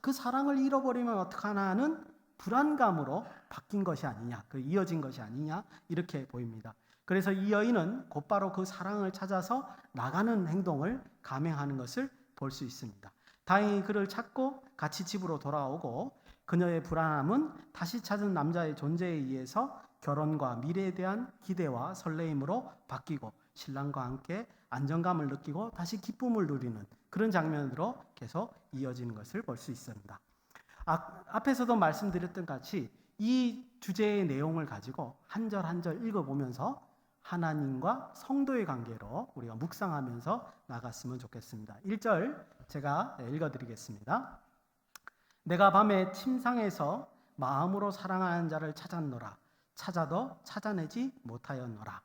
Speaker 4: 그 사랑을 잃어버리면 어떡하나 하는 불안감으로 바뀐 것이 아니냐, 그 이어진 것이 아니냐 이렇게 보입니다. 그래서 이 여인은 곧바로 그 사랑을 찾아서 나가는 행동을 감행하는 것을 볼 수 있습니다. 다행히 그를 찾고 같이 집으로 돌아오고 그녀의 불안함은 다시 찾은 남자의 존재에 의해서 결혼과 미래에 대한 기대와 설레임으로 바뀌고 신랑과 함께 안정감을 느끼고 다시 기쁨을 누리는 그런 장면으로 계속 이어지는 것을 볼 수 있습니다. 앞에서도 말씀드렸던 같이 이 주제의 내용을 가지고 한 절 한 절 읽어보면서 하나님과 성도의 관계로 우리가 묵상하면서 나갔으면 좋겠습니다. 1절 제가 읽어드리겠습니다. 내가 밤에 침상에서 마음으로 사랑하는 자를 찾았노라. 찾아도 찾아내지 못하였노라.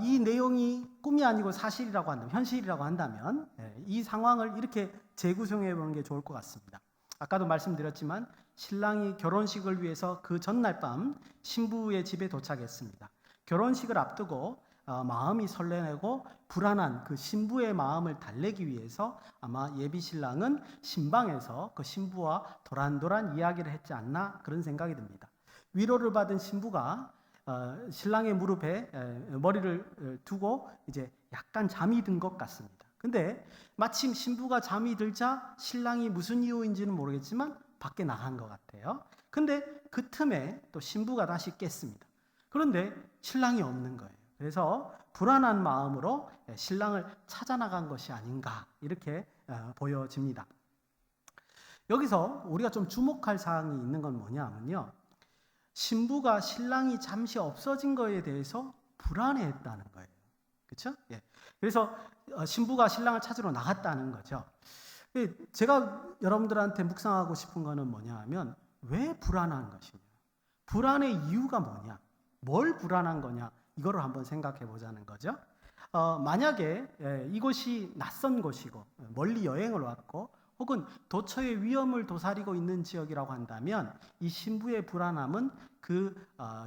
Speaker 4: 이 내용이 꿈이 아니고 사실이라고 한다면, 현실이라고 한다면 이 상황을 이렇게 재구성해 보는 게 좋을 것 같습니다. 아까도 말씀드렸지만 신랑이 결혼식을 위해서 그 전날 밤 신부의 집에 도착했습니다. 결혼식을 앞두고 마음이 설레고 불안한 그 신부의 마음을 달래기 위해서 아마 예비 신랑은 신방에서 그 신부와 도란도란 이야기를 했지 않나 그런 생각이 듭니다. 위로를 받은 신부가 신랑의 무릎에 머리를 두고 이제 약간 잠이 든 것 같습니다. 근데 마침 신부가 잠이 들자 신랑이 무슨 이유인지는 모르겠지만 밖에 나간 것 같아요. 근데 그 틈에 또 신부가 다시 깼습니다. 그런데 신랑이 없는 거예요. 그래서 불안한 마음으로 신랑을 찾아 나간 것이 아닌가 이렇게 보여집니다. 여기서 우리가 좀 주목할 사항이 있는 건 뭐냐면요. 신부가 신랑이 잠시 없어진 거에 대해서 불안해했다는 거예요. 그렇죠? 예. 그래서 신부가 신랑을 찾으러 나갔다는 거죠. 제가 여러분들한테 묵상하고 싶은 거는 뭐냐 하면 왜 불안한 것이냐? 불안의 이유가 뭐냐? 뭘 불안한 거냐? 이거를 한번 생각해 보자는 거죠. 만약에 이곳이 낯선 곳이고 멀리 여행을 왔고 혹은 도처의 위험을 도사리고 있는 지역이라고 한다면 이 신부의 불안함은 그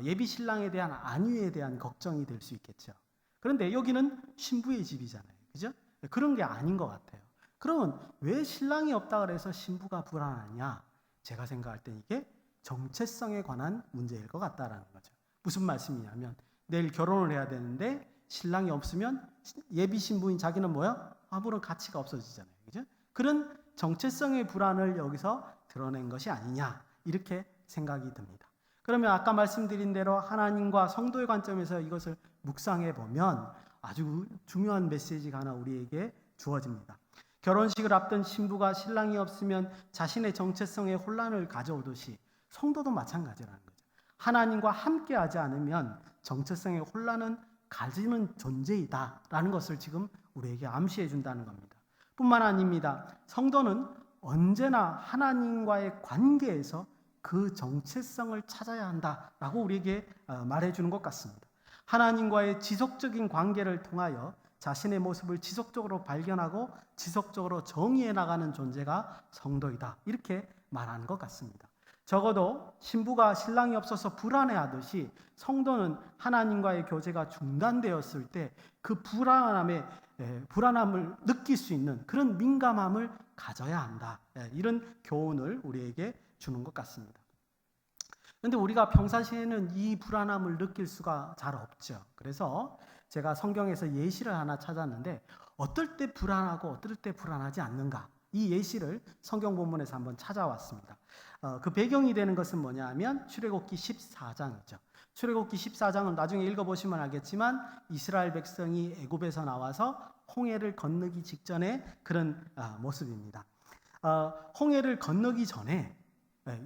Speaker 4: 예비 신랑에 대한 안위에 대한 걱정이 될 수 있겠죠. 그런데 여기는 신부의 집이잖아요. 그죠? 그런 게 아닌 것 같아요. 그러면 왜 신랑이 없다 그래서 신부가 불안하냐? 제가 생각할 때 이게 정체성에 관한 문제일 것 같다라는 거죠. 무슨 말씀이냐면 내일 결혼을 해야 되는데 신랑이 없으면 예비 신부인 자기는 뭐야? 아무런 가치가 없어지잖아요. 그죠? 그런 정체성의 불안을 여기서 드러낸 것이 아니냐 이렇게 생각이 듭니다. 그러면 아까 말씀드린 대로 하나님과 성도의 관점에서 이것을 묵상해 보면 아주 중요한 메시지가 하나 우리에게 주어집니다. 결혼식을 앞둔 신부가 신랑이 없으면 자신의 정체성에 혼란을 가져오듯이 성도도 마찬가지라는 거죠. 하나님과 함께하지 않으면 정체성의 혼란은 가지는 존재이다라는 것을 지금 우리에게 암시해 준다는 겁니다. 뿐만 아닙니다. 성도는 언제나 하나님과의 관계에서 그 정체성을 찾아야 한다라고 우리에게 말해주는 것 같습니다. 하나님과의 지속적인 관계를 통하여 자신의 모습을 지속적으로 발견하고 지속적으로 정의해 나가는 존재가 성도이다. 이렇게 말하는 것 같습니다. 적어도 신부가 신랑이 없어서 불안해하듯이 성도는 하나님과의 교제가 중단되었을 때 그 불안함을 느낄 수 있는 그런 민감함을 가져야 한다. 이런 교훈을 우리에게 주는 것 같습니다. 그런데 우리가 평상시에는 이 불안함을 느낄 수가 잘 없죠. 그래서 제가 성경에서 예시를 하나 찾았는데 어떨 때 불안하고 어떨 때 불안하지 않는가 이 예시를 성경 본문에서 한번 찾아왔습니다. 그 배경이 되는 것은 뭐냐 하면 출애굽기 14장이죠. 출애굽기 14장은 나중에 읽어보시면 알겠지만 이스라엘 백성이 애굽에서 나와서 홍해를 건너기 직전의 그런 모습입니다. 홍해를 건너기 전에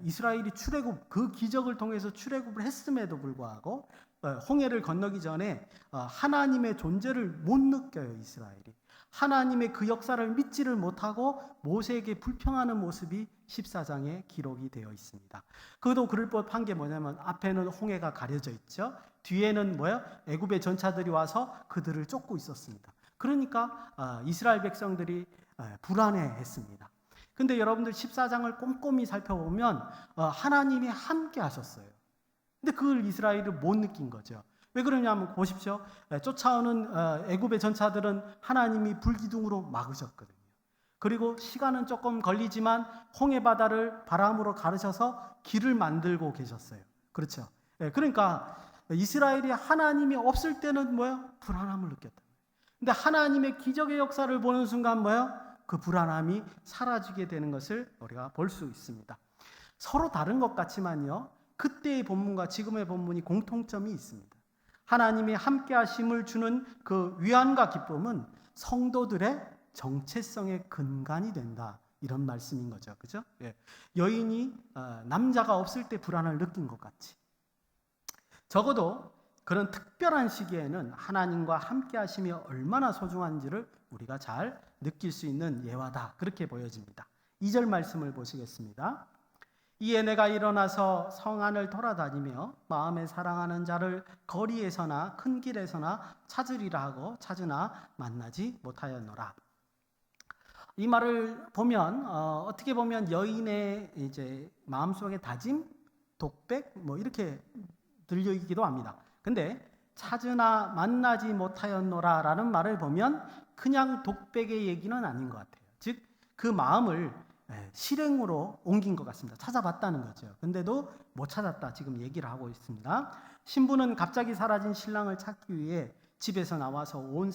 Speaker 4: 이스라엘이 출애굽 그 기적을 통해서 출애굽을 했음에도 불구하고 홍해를 건너기 전에 하나님의 존재를 못 느껴요. 이스라엘이 하나님의 그 역사를 믿지를 못하고 모세에게 불평하는 모습이 14장에 기록이 되어 있습니다. 그도 그럴 법한 게 뭐냐면 앞에는 홍해가 가려져 있죠. 뒤에는 애굽의 전차들이 와서 그들을 쫓고 있었습니다. 그러니까 이스라엘 백성들이 불안해했습니다. 근데 여러분들 14장을 꼼꼼히 살펴보면 하나님이 함께 하셨어요. 근데 그걸 이스라엘이 못 느낀 거죠. 왜 그러냐면 보십시오. 쫓아오는 애굽의 전차들은 하나님이 불기둥으로 막으셨거든요. 그리고 시간은 조금 걸리지만 홍해 바다를 바람으로 가르셔서 길을 만들고 계셨어요. 그렇죠. 그러니까 이스라엘이 하나님이 없을 때는 불안함을 느꼈다. 근데 하나님의 기적의 역사를 보는 순간 그 불안함이 사라지게 되는 것을 우리가 볼 수 있습니다. 서로 다른 것 같지만요. 그때의 본문과 지금의 본문이 공통점이 있습니다. 하나님이 함께 하심을 주는 그 위안과 기쁨은 성도들의 정체성의 근간이 된다. 이런 말씀인 거죠. 그죠? 예. 여인이 남자가 없을 때 불안을 느낀 것 같이. 적어도 그런 특별한 시기에는 하나님과 함께 하심이 얼마나 소중한지를 우리가 잘 느낄 수 있는 예화다. 그렇게 보여집니다. 2절 말씀을 보시겠습니다. 이에 내가 일어나서 성 안을 돌아다니며 마음에 사랑하는 자를 거리에서나 큰 길에서나 찾으리라 하고 찾으나 만나지 못하였노라. 이 말을 보면 어떻게 보면 여인의 이제 마음속의 다짐, 독백 뭐 이렇게 들리기도 합니다. 근데 찾으나 만나지 못하였노라라는 말을 보면 그냥 독백의 얘기는 아닌 것 같아요. 즉 그 마음을 실행으로 옮긴 것 같습니다. 찾아봤다는 거죠. 근데도 못 찾았다 지금 얘기를 하고 있습니다. 신부는 갑자기 사라진 신랑을 찾기 위해 집에서 나와서 온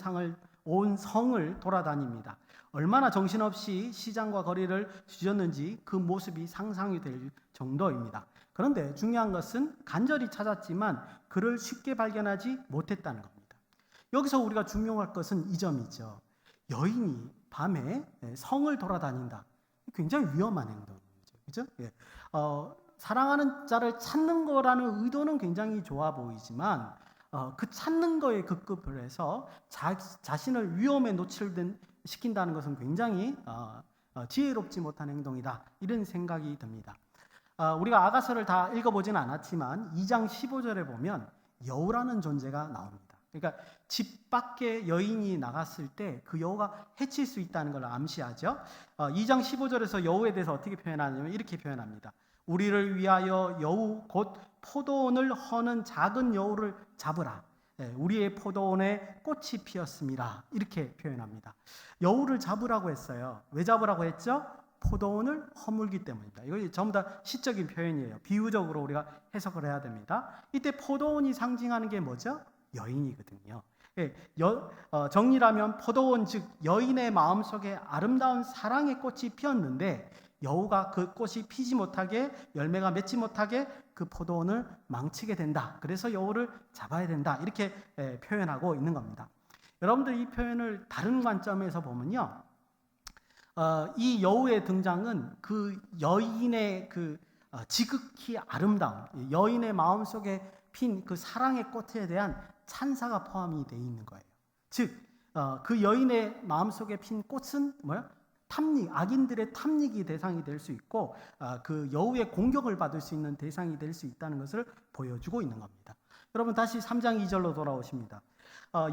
Speaker 4: 성을 돌아다닙니다. 얼마나 정신없이 시장과 거리를 뒤졌는지 그 모습이 상상이 될 정도입니다. 그런데 중요한 것은 간절히 찾았지만 그를 쉽게 발견하지 못했다는 겁니다. 여기서 우리가 중요할 것은 이 점이죠. 여인이 밤에 성을 돌아다닌다. 굉장히 위험한 행동이죠. 그죠? 예. 사랑하는 자를 찾는 거라는 의도는 굉장히 좋아 보이지만 그 찾는 거에 급급을 해서 자신을 위험에 시킨다는 것은 굉장히 지혜롭지 못한 행동이다. 이런 생각이 듭니다. 우리가 아가서를 다 읽어보지는 않았지만 2장 15절에 보면 여우라는 존재가 나옵니다. 그러니까 집 밖에 여인이 나갔을 때 그 여우가 해칠 수 있다는 걸 암시하죠. 2장 15절에서 여우에 대해서 어떻게 표현하냐면 이렇게 표현합니다. 우리를 위하여 여우 곧 포도원을 허는 작은 여우를 잡으라. 우리의 포도원에 꽃이 피었습니다. 이렇게 표현합니다. 여우를 잡으라고 했어요. 왜 잡으라고 했죠? 포도원을 허물기 때문입니다. 이거 전부 다 시적인 표현이에요. 비유적으로 우리가 해석을 해야 됩니다. 이때 포도원이 상징하는 게 뭐죠? 여인이거든요. 정리라면 포도원 즉 여인의 마음속에 아름다운 사랑의 꽃이 피었는데 여우가 그 꽃이 피지 못하게 열매가 맺지 못하게 그 포도원을 망치게 된다. 그래서 여우를 잡아야 된다. 이렇게 표현하고 있는 겁니다. 여러분들 이 표현을 다른 관점에서 보면요. 이 여우의 등장은 그 여인의 그 지극히 아름다운 여인의 마음속에 핀 그 사랑의 꽃에 대한 찬사가 포함이 되어 있는 거예요. 즉, 그 여인의 마음속에 핀 꽃은 뭐야? 악인들의 탐닉이 대상이 될 수 있고 그 여우의 공격을 받을 수 있는 대상이 될 수 있다는 것을 보여주고 있는 겁니다. 여러분 다시 3장 2절로 돌아오십니다.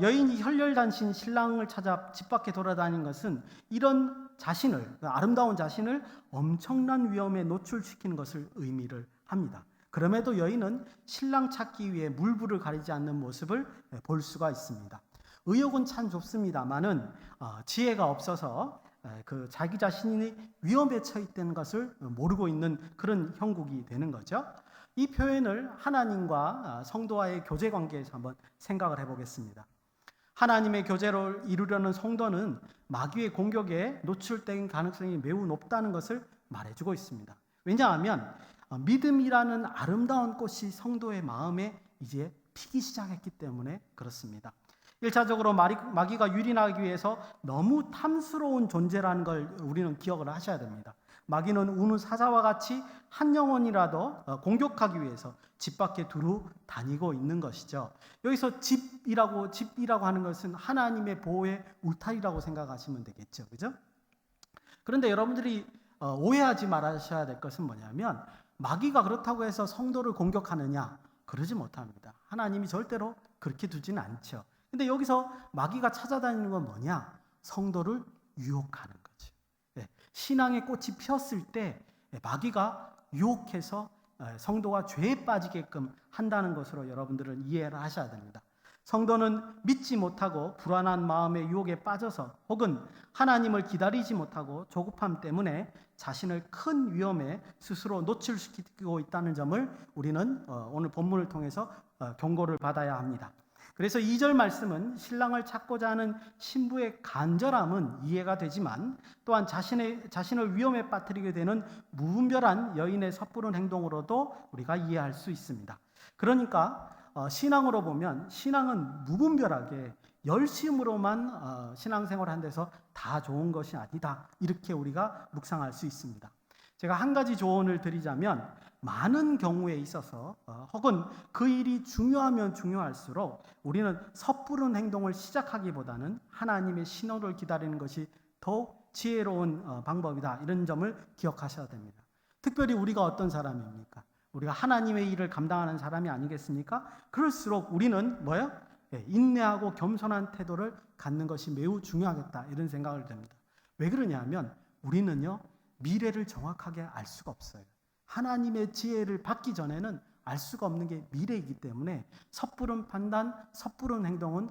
Speaker 4: 여인이 혈혈단신 신랑을 찾아 집 밖에 돌아다닌 것은 이런 자신을 아름다운 자신을 엄청난 위험에 노출시키는 것을 의미를 합니다. 그럼에도 여인은 신랑 찾기 위해 물불을 가리지 않는 모습을 볼 수가 있습니다. 의욕은 참 좋습니다만은 지혜가 없어서 그 자기 자신이 위험에 처했다는 것을 모르고 있는 그런 형국이 되는 거죠. 이 표현을 하나님과 성도와의 교제 관계에서 한번 생각을 해보겠습니다. 하나님의 교제를 이루려는 성도는 마귀의 공격에 노출된 가능성이 매우 높다는 것을 말해주고 있습니다. 왜냐하면 믿음이라는 아름다운 꽃이 성도의 마음에 이제 피기 시작했기 때문에 그렇습니다. 1차적으로 마귀가 유린하기 위해서 너무 탐스러운 존재라는 걸 우리는 기억을 하셔야 됩니다. 마귀는 우는 사자와 같이 한 영혼이라도 공격하기 위해서 집 밖에 두루 다니고 있는 것이죠. 여기서 집이라고 하는 것은 하나님의 보호의 울타리라고 생각하시면 되겠죠. 그죠? 그런데 여러분들이 오해하지 말아셔야 될 것은 뭐냐면 마귀가 그렇다고 해서 성도를 공격하느냐? 그러지 못합니다. 하나님이 절대로 그렇게 두지는 않죠. 근데 여기서 마귀가 찾아다니는 건 뭐냐? 성도를 유혹하는 거죠. 신앙의 꽃이 피었을 때 마귀가 유혹해서 성도가 죄에 빠지게끔 한다는 것으로 여러분들은 이해를 하셔야 됩니다. 성도는 믿지 못하고 불안한 마음의 유혹에 빠져서 혹은 하나님을 기다리지 못하고 조급함 때문에 자신을 큰 위험에 스스로 노출시키고 있다는 점을 우리는 오늘 본문을 통해서 경고를 받아야 합니다. 그래서 2절 말씀은 신랑을 찾고자 하는 신부의 간절함은 이해가 되지만 또한 자신을 위험에 빠뜨리게 되는 무분별한 여인의 섣부른 행동으로도 우리가 이해할 수 있습니다. 그러니까 신앙으로 보면 신앙은 무분별하게 열심으로만 신앙생활을 한 데서 다 좋은 것이 아니다. 이렇게 우리가 묵상할 수 있습니다. 제가 한 가지 조언을 드리자면 많은 경우에 있어서 혹은 그 일이 중요하면 중요할수록 우리는 섣부른 행동을 시작하기보다는 하나님의 신호를 기다리는 것이 더욱 지혜로운 방법이다. 이런 점을 기억하셔야 됩니다. 특별히 우리가 어떤 사람입니까? 우리가 하나님의 일을 감당하는 사람이 아니겠습니까? 그럴수록 우리는 뭐예요? 인내하고 겸손한 태도를 갖는 것이 매우 중요하겠다. 이런 생각을 듭니다. 왜 그러냐면 우리는요, 미래를 정확하게 알 수가 없어요. 하나님의 지혜를 받기 전에는 알 수가 없는 게 미래이기 때문에 섣부른 판단, 섣부른 행동은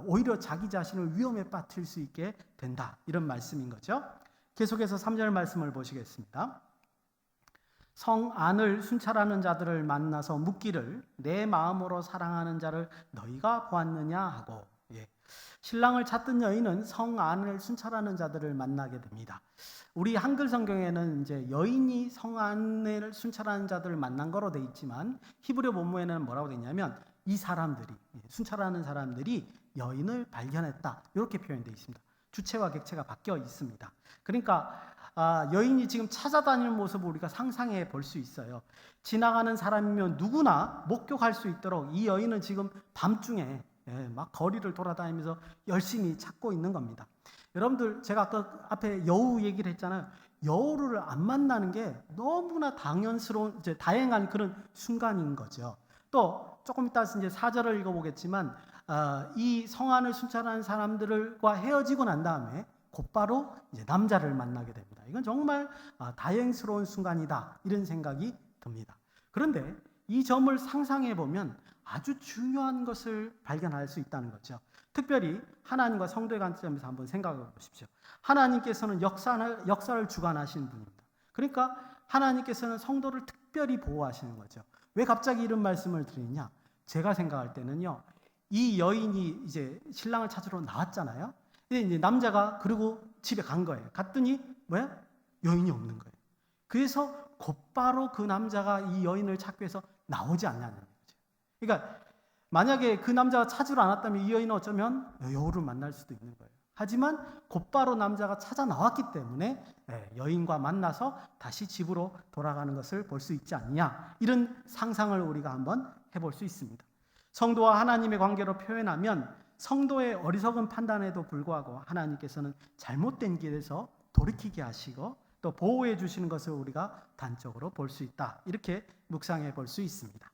Speaker 4: 오히려 자기 자신을 위험에 빠뜨릴 수 있게 된다. 이런 말씀인 거죠. 계속해서 3절 말씀을 보시겠습니다. 성 안을 순찰하는 자들을 만나서 묻기를 내 마음으로 사랑하는 자를 너희가 보았느냐 하고, 신랑을 찾던 여인은 성 안을 순찰하는 자들을 만나게 됩니다. 우리 한글 성경에는 이제 여인이 성 안을 순찰하는 자들을 만난 거로 돼 있지만 히브리 본문에는 뭐라고 돼 있냐면 이 사람들이, 순찰하는 사람들이 여인을 발견했다, 이렇게 표현되어 있습니다. 주체와 객체가 바뀌어 있습니다. 그러니까 여인이 지금 찾아다니는 모습을 우리가 상상해 볼 수 있어요. 지나가는 사람이면 누구나 목격할 수 있도록 이 여인은 지금 밤중에 막 거리를 돌아다니면서 열심히 찾고 있는 겁니다. 여러분들, 제가 아까 앞에 여우 얘기를 했잖아요. 여우를 안 만나는 게 너무나 당연스러운, 이제 다행한 그런 순간인 거죠. 또 조금 이따 이제 4절을 읽어보겠지만 이 성안을 순찰하는 사람들과 헤어지고 난 다음에 곧바로 이제 남자를 만나게 됩니다. 이건 정말 다행스러운 순간이다, 이런 생각이 듭니다. 그런데 이 점을 상상해 보면 아주 중요한 것을 발견할 수 있다는 거죠. 특별히 하나님과 성도의 관점에서 한번 생각해 보십시오. 하나님께서는 역사를 주관하시는 분입니다. 그러니까 하나님께서는 성도를 특별히 보호하시는 거죠. 왜 갑자기 이런 말씀을 드리냐? 제가 생각할 때는요, 이 여인이 이제 신랑을 찾으러 나왔잖아요. 근데 이제 남자가 그리고 집에 간 거예요. 갔더니 뭐야? 여인이 없는 거예요. 그래서 곧바로 그 남자가 이 여인을 찾기 위해서 나오지 않냐는 거죠. 그러니까 만약에 그 남자가 찾으러 안 왔다면 이 여인은 어쩌면 여우를 만날 수도 있는 거예요. 하지만 곧바로 남자가 찾아 나왔기 때문에 여인과 만나서 다시 집으로 돌아가는 것을 볼 수 있지 않냐, 이런 상상을 우리가 한번 해볼 수 있습니다. 성도와 하나님의 관계로 표현하면 성도의 어리석은 판단에도 불구하고 하나님께서는 잘못된 길에서 돌이키게 하시고 또 보호해 주시는 것을 우리가 단적으로 볼 수 있다, 이렇게 묵상해 볼 수 있습니다.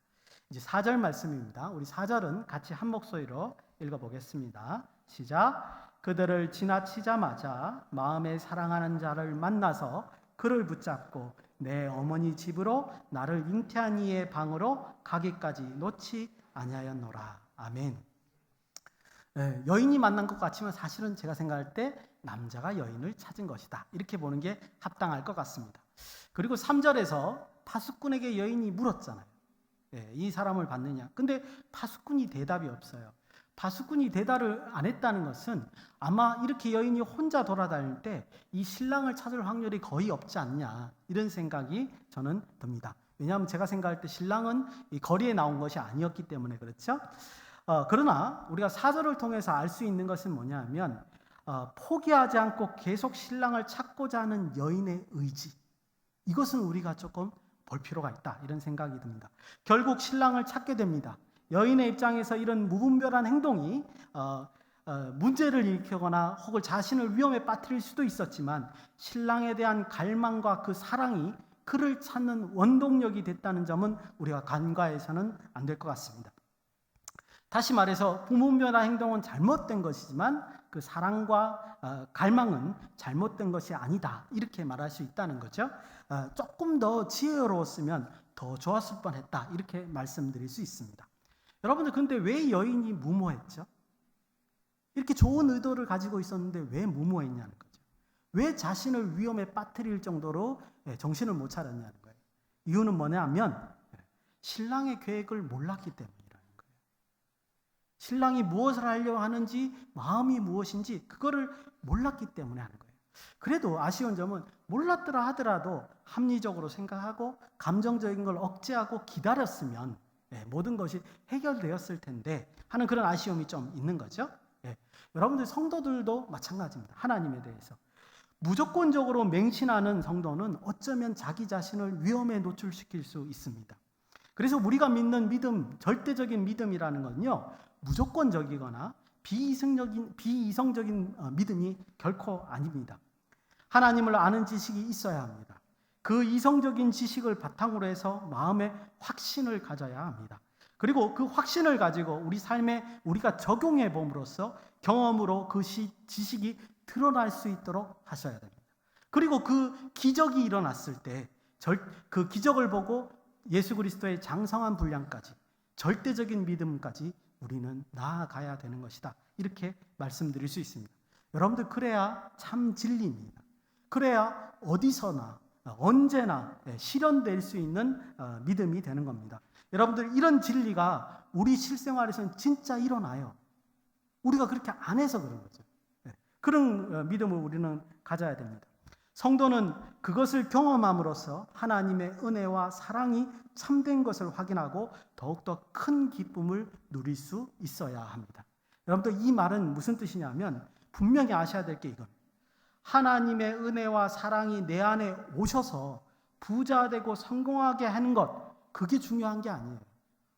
Speaker 4: 이제 4절 말씀입니다. 우리 4절은 같이 한 목소리로 읽어보겠습니다. 시작. 그들을 지나치자마자 마음에 사랑하는 자를 만나서 그를 붙잡고 내 어머니 집으로 나를 잉태한 이의 방으로 가기까지 놓지 아니하였노라. 아멘. 여인이 만난 것 같지만 사실은 제가 생각할 때 남자가 여인을 찾은 것이다, 이렇게 보는 게 합당할 것 같습니다. 그리고 3절에서 파수꾼에게 여인이 물었잖아요. 이 사람을 봤느냐. 근데 파수꾼이 대답이 없어요. 파수꾼이 대답을 안 했다는 것은 아마 이렇게 여인이 혼자 돌아다닐 때 이 신랑을 찾을 확률이 거의 없지 않냐, 이런 생각이 저는 듭니다. 왜냐하면 제가 생각할 때 신랑은 이 거리에 나온 것이 아니었기 때문에 그렇죠. 그러나 우리가 4절을 통해서 알 수 있는 것은 뭐냐면 포기하지 않고 계속 신랑을 찾고자 하는 여인의 의지, 이것은 우리가 조금 볼 필요가 있다, 이런 생각이 듭니다. 결국 신랑을 찾게 됩니다. 여인의 입장에서 이런 무분별한 행동이 문제를 일으키거나 혹은 자신을 위험에 빠뜨릴 수도 있었지만 신랑에 대한 갈망과 그 사랑이 그를 찾는 원동력이 됐다는 점은 우리가 간과해서는 안 될 것 같습니다. 다시 말해서 무분별한 행동은 잘못된 것이지만 그 사랑과 갈망은 잘못된 것이 아니다, 이렇게 말할 수 있다는 거죠. 조금 더 지혜로웠으면 더 좋았을 뻔했다, 이렇게 말씀드릴 수 있습니다. 여러분들, 근데 왜 여인이 무모했죠? 이렇게 좋은 의도를 가지고 있었는데 왜 무모했냐는 거죠. 왜 자신을 위험에 빠뜨릴 정도로 정신을 못 차렸냐는 거예요. 이유는 뭐냐면 신랑의 계획을 몰랐기 때문이라는 거예요. 신랑이 무엇을 하려고 하는지, 마음이 무엇인지 그거를 몰랐기 때문에 하는 거예요. 그래도 아쉬운 점은 몰랐더라 하더라도 합리적으로 생각하고 감정적인 걸 억제하고 기다렸으면 모든 것이 해결되었을 텐데 하는 그런 아쉬움이 좀 있는 거죠. 여러분들, 성도들도 마찬가지입니다. 하나님에 대해서 무조건적으로 맹신하는 성도는 어쩌면 자기 자신을 위험에 노출시킬 수 있습니다. 그래서 우리가 믿는 믿음, 절대적인 믿음이라는 건요, 무조건적이거나 비이성적인 믿음이 결코 아닙니다. 하나님을 아는 지식이 있어야 합니다. 그 이성적인 지식을 바탕으로 해서 마음에 확신을 가져야 합니다. 그리고 그 확신을 가지고 우리 삶에 우리가 적용해 봄으로써 경험으로 그 지식이 드러날 수 있도록 하셔야 됩니다. 그리고 그 기적이 일어났을 때 그 기적을 보고 예수 그리스도의 장성한 분량까지, 절대적인 믿음까지 우리는 나아가야 되는 것이다. 이렇게 말씀드릴 수 있습니다. 여러분들, 그래야 참 진리입니다. 그래야 어디서나 언제나 실현될 수 있는 믿음이 되는 겁니다. 여러분들, 이런 진리가 우리 실생활에서는 진짜 일어나요. 우리가 그렇게 안 해서 그런 거죠. 그런 믿음을 우리는 가져야 됩니다. 성도는 그것을 경험함으로써 하나님의 은혜와 사랑이 참된 것을 확인하고 더욱더 큰 기쁨을 누릴 수 있어야 합니다. 여러분들, 이 말은 무슨 뜻이냐면 분명히 아셔야 될 게 이겁니다. 하나님의 은혜와 사랑이 내 안에 오셔서 부자 되고 성공하게 하는 것, 그게 중요한 게 아니에요.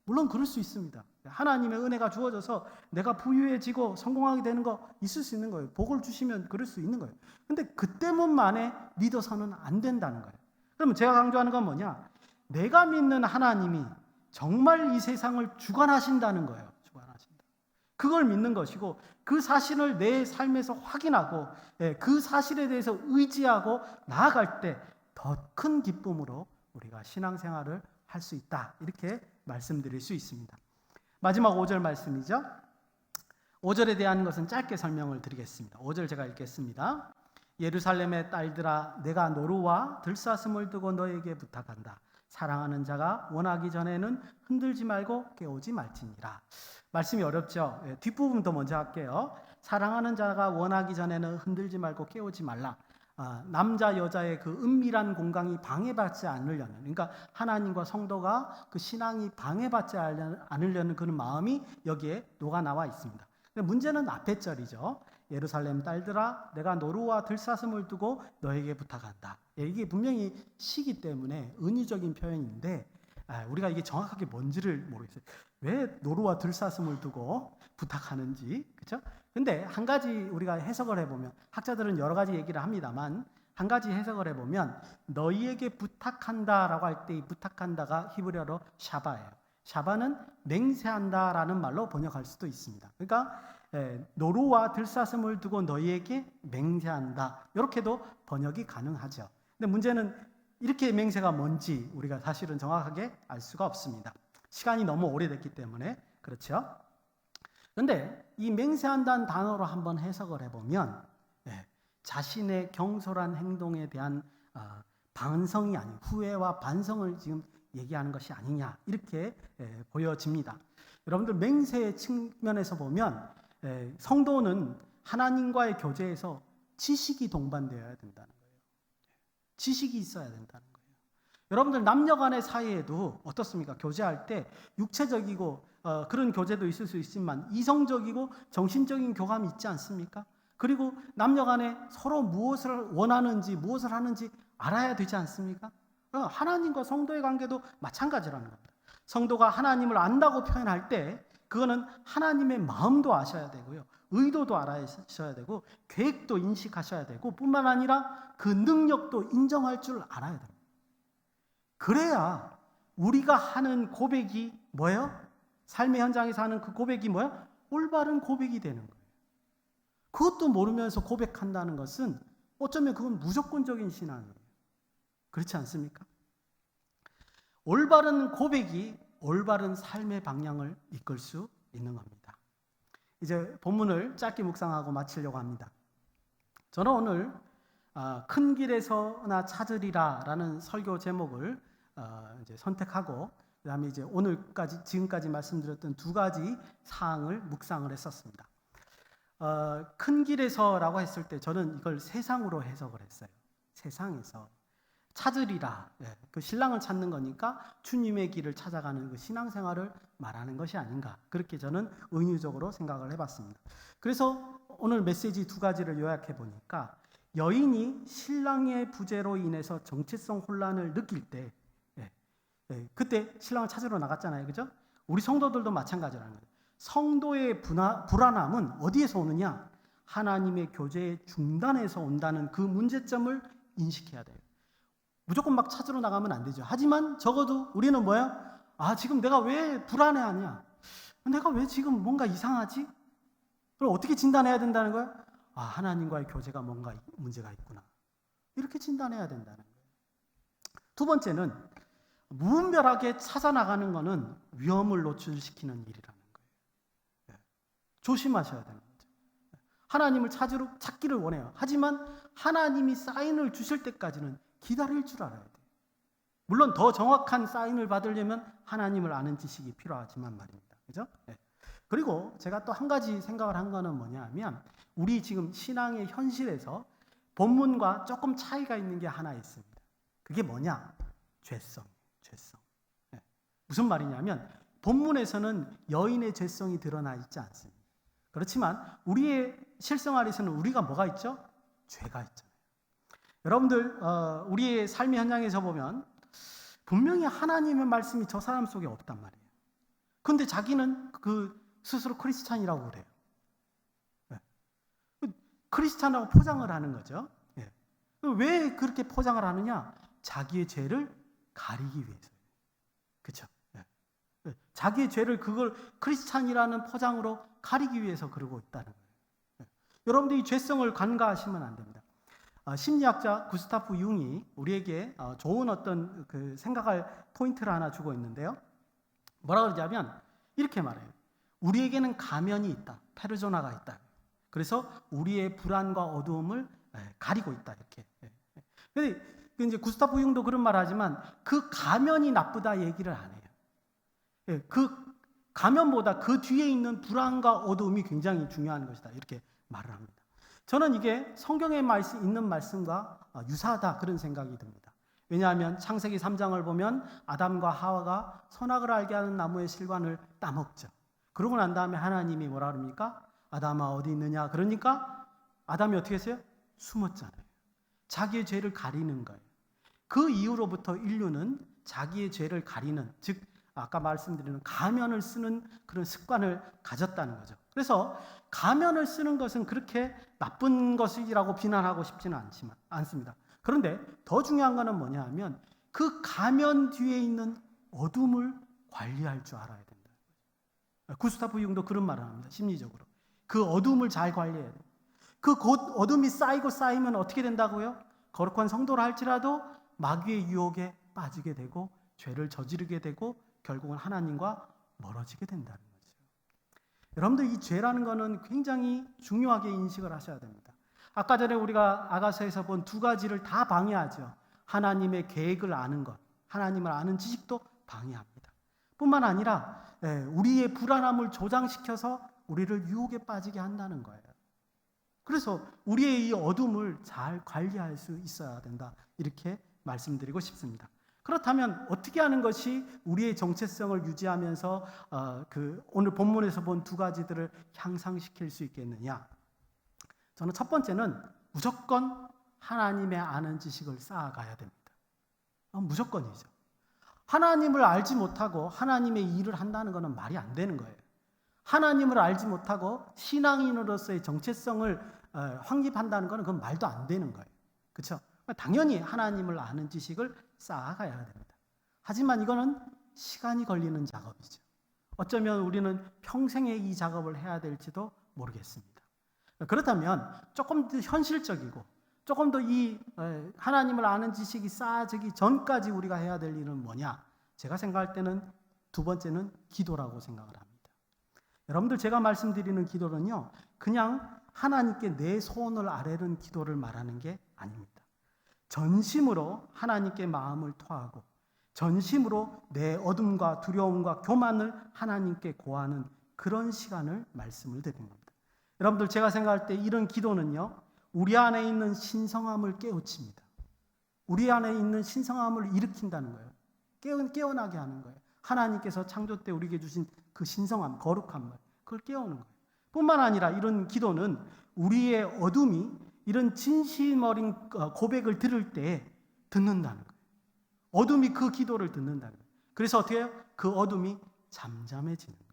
Speaker 4: 물론 그럴 수 있습니다. 하나님의 은혜가 주어져서 내가 부유해지고 성공하게 되는 거 있을 수 있는 거예요. 복을 주시면 그럴 수 있는 거예요. 근데 그 때문만에 믿어서는 안 된다는 거예요. 그러면 제가 강조하는 건 뭐냐? 내가 믿는 하나님이 정말 이 세상을 주관하신다는 거예요. 주관하신다. 그걸 믿는 것이고, 그 사실을 내 삶에서 확인하고 그 사실에 대해서 의지하고 나아갈 때 더 큰 기쁨으로 우리가 신앙생활을 할 수 있다. 이렇게 말씀드릴 수 있습니다. 마지막 5절 말씀이죠. 5절에 대한 것은 짧게 설명을 드리겠습니다. 5절 제가 읽겠습니다. 예루살렘의 딸들아, 내가 노루와 들사슴을 두고 너에게 부탁한다. 사랑하는 자가 원하기 전에는 흔들지 말고 깨우지 말지니라. 말씀이 어렵죠. 뒷부분부터 먼저 할게요. 사랑하는 자가 원하기 전에는 흔들지 말고 깨우지 말라. 남자 여자의 그 은밀한 공간이 방해받지 않으려는, 그러니까 하나님과 성도가 그 신앙이 방해받지 않으려는 그런 마음이 여기에 녹아 나와 있습니다. 근데 문제는 앞에 절이죠. 예루살렘 딸들아, 내가 노루와 들사슴을 두고 너에게 부탁한다. 이게 분명히 시기 때문에 은유적인 표현인데 우리가 이게 정확하게 뭔지를 모르겠어요. 왜 노루와 들사슴을 두고 부탁하는지, 그렇죠? 근데 한 가지 우리가 해석을 해보면, 학자들은 여러 가지 얘기를 합니다만 한 가지 해석을 해보면, 너희에게 부탁한다라고 할 때 이 부탁한다가 히브리어로 샤바예요. 샤바는 맹세한다라는 말로 번역할 수도 있습니다. 그러니까 노루와 들사슴을 두고 너희에게 맹세한다, 이렇게도 번역이 가능하죠. 근데 문제는 이렇게 맹세가 뭔지 우리가 사실은 정확하게 알 수가 없습니다. 시간이 너무 오래됐기 때문에. 그렇죠? 그런데 이 맹세한다는 단어로 한번 해석을 해보면 자신의 경솔한 행동에 대한 반성이 아닌 후회와 반성을 지금 얘기하는 것이 아니냐, 이렇게 보여집니다. 여러분들, 맹세의 측면에서 보면 성도는 하나님과의 교제에서 지식이 동반되어야 된다는 거예요. 지식이 있어야 된다는 거예요. 여러분들, 남녀 간의 사이에도 어떻습니까? 교제할 때 육체적이고 그런 교제도 있을 수 있지만 이성적이고 정신적인 교감이 있지 않습니까? 그리고 남녀 간에 서로 무엇을 원하는지 무엇을 하는지 알아야 되지 않습니까? 하나님과 성도의 관계도 마찬가지라는 겁니다. 성도가 하나님을 안다고 표현할 때 그거는 하나님의 마음도 아셔야 되고요, 의도도 알아셔야 되고, 계획도 인식하셔야 되고, 뿐만 아니라 그 능력도 인정할 줄 알아야 됩니다. 그래야 우리가 하는 고백이 뭐예요? 삶의 현장에서 하는 그 고백이 뭐예요? 올바른 고백이 되는 거예요. 그것도 모르면서 고백한다는 것은 어쩌면 그건 무조건적인 신앙이에요. 그렇지 않습니까? 올바른 고백이 올바른 삶의 방향을 이끌 수 있는 겁니다. 이제 본문을 짧게 묵상하고 마치려고 합니다. 저는 오늘 큰 길에서나 찾으리라라는 설교 제목을 이제 선택하고, 그다음에 이제 오늘까지 지금까지 말씀드렸던 두 가지 사항을 묵상을 했었습니다. 큰 길에서라고 했을 때 저는 이걸 세상으로 해석을 했어요. 세상에서 찾으리라, 그 신랑을 찾는 거니까 주님의 길을 찾아가는 그 신앙생활을 말하는 것이 아닌가, 그렇게 저는 은유적으로 생각을 해봤습니다. 그래서 오늘 메시지 두 가지를 요약해 보니까, 여인이 신랑의 부재로 인해서 정체성 혼란을 느낄 때 그때 신랑을 찾으러 나갔잖아요, 그죠? 우리 성도들도 마찬가지라는 거예요. 성도의 불안함은 어디에서 오느냐? 하나님의 교제의 중단에서 온다는 그 문제점을 인식해야 돼요. 무조건 막 찾으러 나가면 안 되죠. 하지만 적어도 우리는 뭐야? 지금 내가 왜 불안해하냐? 내가 왜 지금 뭔가 이상하지? 그럼 어떻게 진단해야 된다는 거야? 하나님과의 교제가 뭔가 문제가 있구나. 이렇게 진단해야 된다는 거예요. 두 번째는 무분별하게 찾아나가는 것은 위험을 노출시키는 일이라는 거예요. 조심하셔야 되는 거죠. 하나님을 찾기를 원해요. 하지만 하나님이 사인을 주실 때까지는 기다릴 줄 알아야 돼요. 물론 더 정확한 사인을 받으려면 하나님을 아는 지식이 필요하지만 말입니다. 그죠? 그리고 제가 또 한 가지 생각을 한 거는 뭐냐면 우리 지금 신앙의 현실에서 본문과 조금 차이가 있는 게 하나 있습니다. 그게 뭐냐? 죄성. 무슨 말이냐면 본문에서는 여인의 죄성이 드러나 있지 않습니다. 그렇지만 우리의 실생활에서는 우리가 뭐가 있죠? 죄가 있잖아요. 여러분들 우리의 삶의 현장에서 보면 분명히 하나님의 말씀이 저 사람 속에 없단 말이에요. 그런데 자기는 스스로 크리스찬이라고 그래요. 크리스찬이라고 포장을 하는 거죠. 왜 그렇게 포장을 하느냐? 자기의 죄를 가리기 위해서. 그렇죠? 자기의 죄를 그걸 크리스찬이라는 포장으로 가리기 위해서 그러고 있다는 거예요. 여러분들이 죄성을 간과하시면 안 됩니다. 심리학자 구스타프 융이 우리에게 좋은 어떤 생각할 포인트를 하나 주고 있는데요. 뭐라 그러냐면 이렇게 말해요. 우리에게는 가면이 있다. 페르소나가 있다. 그래서 우리의 불안과 어두움을 가리고 있다. 이렇게. 근데 이제 구스타프 융도 그런 말 하지만 그 가면이 나쁘다 얘기를 안 해요. 그 가면보다 그 뒤에 있는 불안과 어두움이 굉장히 중요한 것이다. 이렇게 말을 합니다. 저는 이게 성경에 있는 말씀과 유사하다 그런 생각이 듭니다. 왜냐하면 창세기 3장을 보면 아담과 하와가 선악을 알게 하는 나무의 실과를 따먹죠. 그러고 난 다음에 하나님이 뭐라 그럽니까? 아담아 어디 있느냐? 그러니까 아담이 어떻게 했어요? 숨었잖아요. 자기의 죄를 가리는 거예요. 그 이후로부터 인류는 자기의 죄를 가리는, 즉 아까 말씀드리는 가면을 쓰는 그런 습관을 가졌다는 거죠. 그래서 가면을 쓰는 것은 그렇게 나쁜 것이라고 비난하고 싶지는 않습니다. 그런데 더 중요한 것은 뭐냐 하면 그 가면 뒤에 있는 어둠을 관리할 줄 알아야 된다. 구스타프 융도 그런 말을 합니다. 심리적으로. 그 어둠을 잘 관리해야 돼요. 그 어둠이 쌓이고 쌓이면 어떻게 된다고요? 거룩한 성도를 할지라도 마귀의 유혹에 빠지게 되고 죄를 저지르게 되고 결국은 하나님과 멀어지게 된다는 거죠. 여러분들 이 죄라는 거는 굉장히 중요하게 인식을 하셔야 됩니다. 아까 전에 우리가 아가서에서 본 두 가지를 다 방해하죠. 하나님의 계획을 아는 것, 하나님을 아는 지식도 방해합니다. 뿐만 아니라 우리의 불안함을 조장시켜서 우리를 유혹에 빠지게 한다는 거예요. 그래서 우리의 이 어둠을 잘 관리할 수 있어야 된다. 이렇게 말씀드리고 싶습니다. 그렇다면 어떻게 하는 것이 우리의 정체성을 유지하면서 오늘 본문에서 본 두 가지들을 향상시킬 수 있겠느냐? 저는 첫 번째는 무조건 하나님의 아는 지식을 쌓아가야 됩니다. 무조건이죠. 하나님을 알지 못하고 하나님의 일을 한다는 것은 말이 안 되는 거예요. 하나님을 알지 못하고 신앙인으로서의 정체성을 확립한다는 것은 그건 말도 안 되는 거예요. 그렇죠? 당연히 하나님을 아는 지식을 쌓아가야 됩니다. 하지만 이거는 시간이 걸리는 작업이죠. 어쩌면 우리는 평생에 이 작업을 해야 될지도 모르겠습니다. 그렇다면 조금 더 현실적이고 조금 더 이 하나님을 아는 지식이 쌓아지기 전까지 우리가 해야 될 일은 뭐냐? 제가 생각할 때는 두 번째는 기도라고 생각을 합니다. 여러분들 제가 말씀드리는 기도는요, 그냥 하나님께 내 소원을 아뢰는 기도를 말하는 게 아닙니다. 전심으로 하나님께 마음을 토하고 전심으로 내 어둠과 두려움과 교만을 하나님께 고하는 그런 시간을 말씀을 드리는 겁니다. 여러분들 제가 생각할 때 이런 기도는요, 우리 안에 있는 신성함을 깨우칩니다. 우리 안에 있는 신성함을 일으킨다는 거예요. 깨어나게 하는 거예요. 하나님께서 창조 때 우리에게 주신 그 신성함, 거룩함을 그걸 깨우는 거예요. 뿐만 아니라 이런 기도는 우리의 어둠이 이런 진심 어린 고백을 들을 때 듣는다는 거예요. 어둠이 그 기도를 듣는다는 거예요. 그래서 어떻게 해요? 그 어둠이 잠잠해지는 거예요.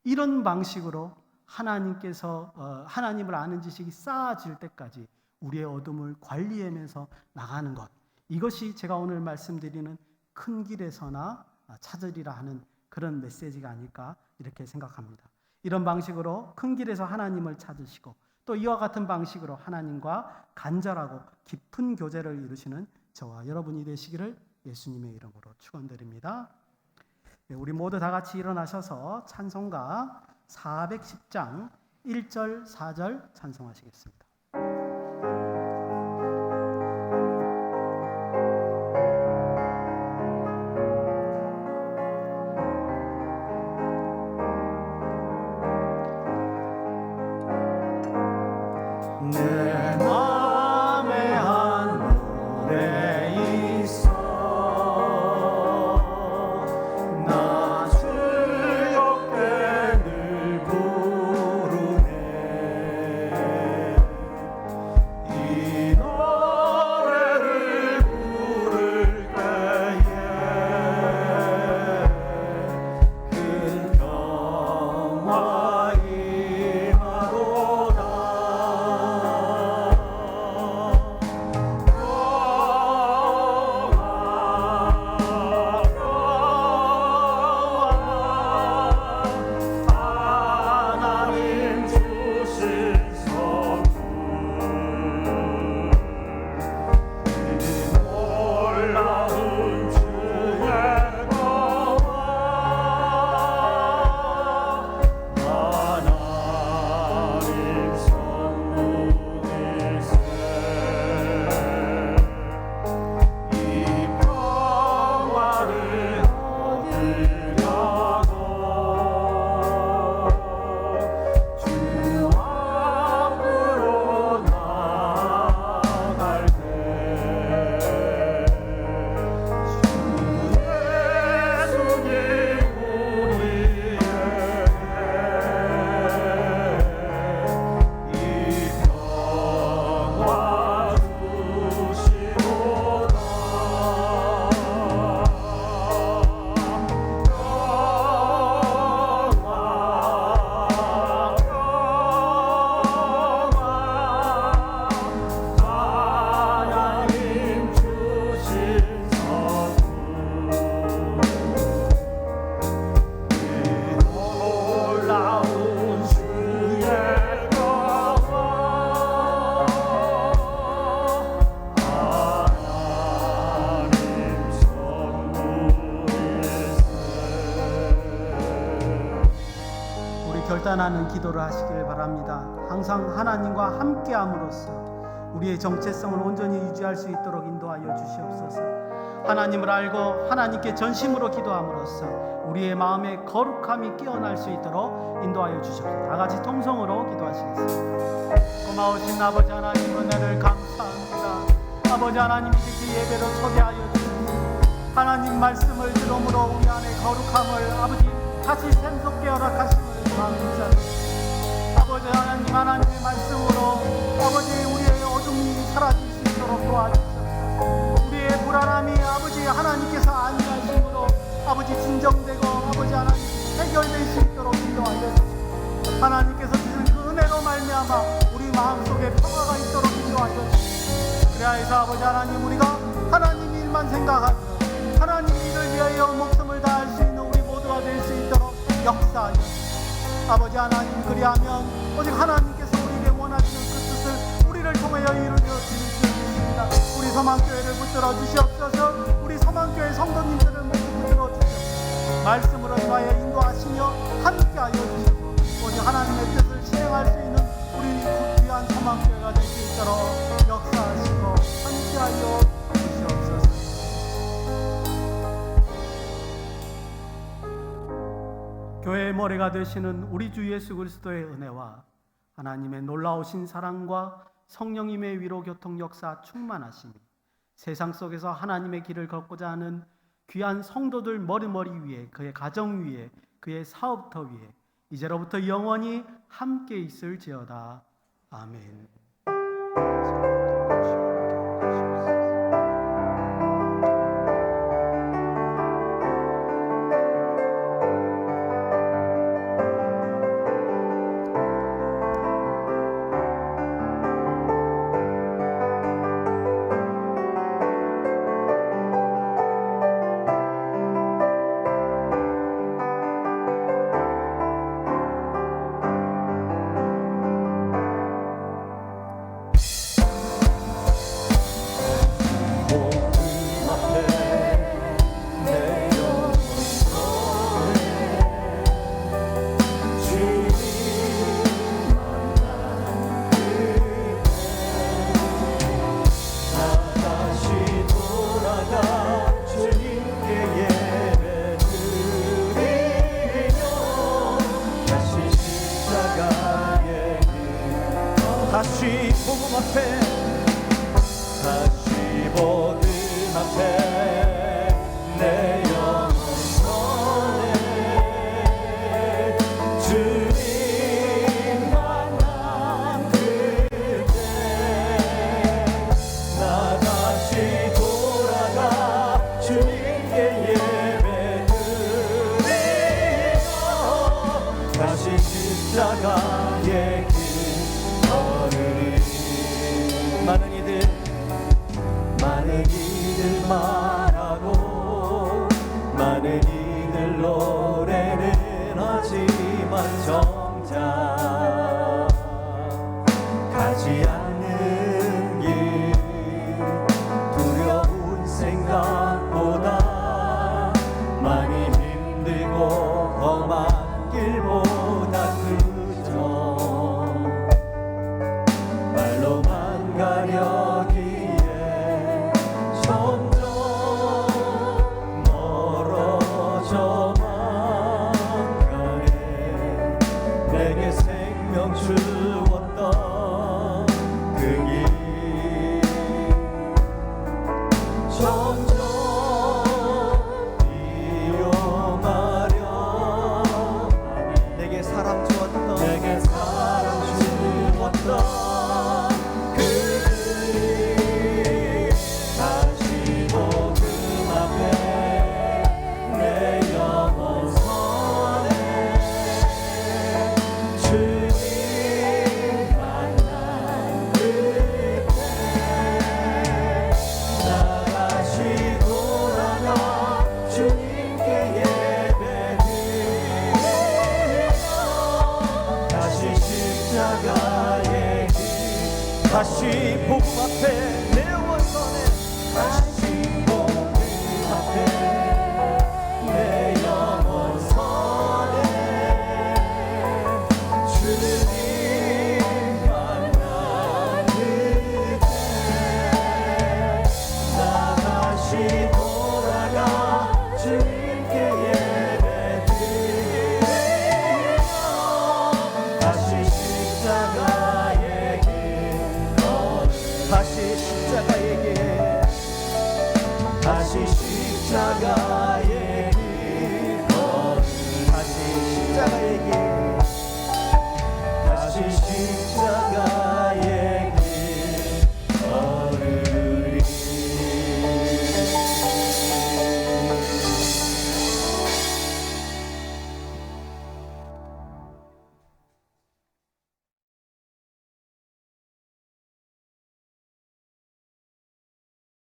Speaker 4: 이런 방식으로 하나님께서 하나님을 아는 지식이 쌓아질 때까지 우리의 어둠을 관리하면서 나가는 것, 이것이 제가 오늘 말씀드리는 큰 길에서나 찾으리라 하는 그런 메시지가 아닐까 이렇게 생각합니다. 이런 방식으로 큰 길에서 하나님을 찾으시고 또 이와 같은 방식으로 하나님과 간절하고 깊은 교제를 이루시는 저와 여러분이 되시기를 예수님의 이름으로 축원드립니다. 우리 모두 다 같이 일어나셔서 찬송가 410장 1절 4절 찬송하시겠습니다.
Speaker 3: 내 마음에 한 노래 있어 나 즐겁게 늘 부르네 이 노래를 부를 때에 큰 평화 임하도다 하나님 주신 선물 이 놀라운 주의 거와 하나님 선물일세 이 평화를 얻으려고 주 앞으로 나아갈 때 주 예수님 우리에게 이 평화 주시도다 하나님 주신 선물 이 놀라운 주의 거와 하나님 선물일세
Speaker 4: 우리 결단하는 기도를 하시길 바랍니다. 항상 하나님과 함께함으로써 우리의 정체성을 온전히 유지할 수 있도록 인도하여 주시옵소서. 하나님을 알고 하나님께 전심으로 기도함으로써 우리의 마음에 거룩함이 깨어날 수 있도록 인도하여 주시옵소서. 다 같이 통성으로 기도하시겠습니다. 고마우신 아버지 하나님 은혜를 감사합니다. 아버지 하나님 이렇게 예배로 초대하여 주시니 하나님 말씀을 들음으로 우리 안에 거룩함을 아버지 다시 샘솟게 허락하심을 감사합니다. 아버지 하나님 하나님의 말씀으로 아버지 우리의 어둠이 사라질 수 있도록 도와주셔서 우리의 불안함이 아버지 하나님께서 안위하심으로 아버지 진정되고 아버지 하나님 해결될 수 있도록 인도하여 주시고 하나님께서 주시는 그 은혜로 말미암아 우리 마음속에 평화가 있도록 인도하여 주시고 그래야해서 아버지 하나님 우리가 하나님 일만 생각하며 하나님 일을 위하여 목숨을 다할 수 있는 우리 모두가 될 수 있도록 역사하여 주시고 아버지 하나님 그리하면 오직 하나님께서 우리에게 원하시는 그 뜻을 우리를 통하여 이루려 주실 수 있습니다. 우리 서망교회를 붙들어 주시옵소서. 우리 서망교회 성도님들을 모두 붙들어 주시옵소서. 말씀으로 인하여 인도하시며 함께하여 주시고 오직 하나님의 뜻을 실행할 수 있는 우리 귀한 서망교회가 될 수 있도록 역사하시고 함께하여 주시옵소서. 교회의 머리가 되시는 우리 주 예수 그리스도의 은혜와 하나님의 놀라우신 사랑과 성령님의 위로 교통 역사 충만하심이 세상 속에서 하나님의 길을 걷고자 하는 귀한 성도들 머리머리 위에 그의 가정 위에 그의 사업터 위에 이제로부터 영원히 함께 있을지어다. 아멘.
Speaker 3: 다시 복음 앞에 다시 복음 앞에 내 영혼 선해 주님 만난 그때 나 다시 돌아가 주님께 예배 드리며 다시 십자가의 길 걸으리. 많은 이들 말하고 많은 이들 노래는 하지만 정작 가지 않는 길 두려운 생각보다 많이 힘들고 험한 길보다 그저 말로만 가려기에 점점 멀어져만 가네. 내게 생명 주었던 그 길 점점 위험하려 내게 사랑 주었던 그 길 다시 복음 앞에 내 영혼 선해 주님 만난 그때 나 다시 돌아가 주님께 예배 드리며 다시 십자가의 길 다시 복음 앞에 내 원선에 다시 복음 앞에 내 영혼 선해 주님 만난 그때 나 다시 돌아가 주님께 예배 드리며 다시 십자가의 길 다시 십자가의 길 다시 십자가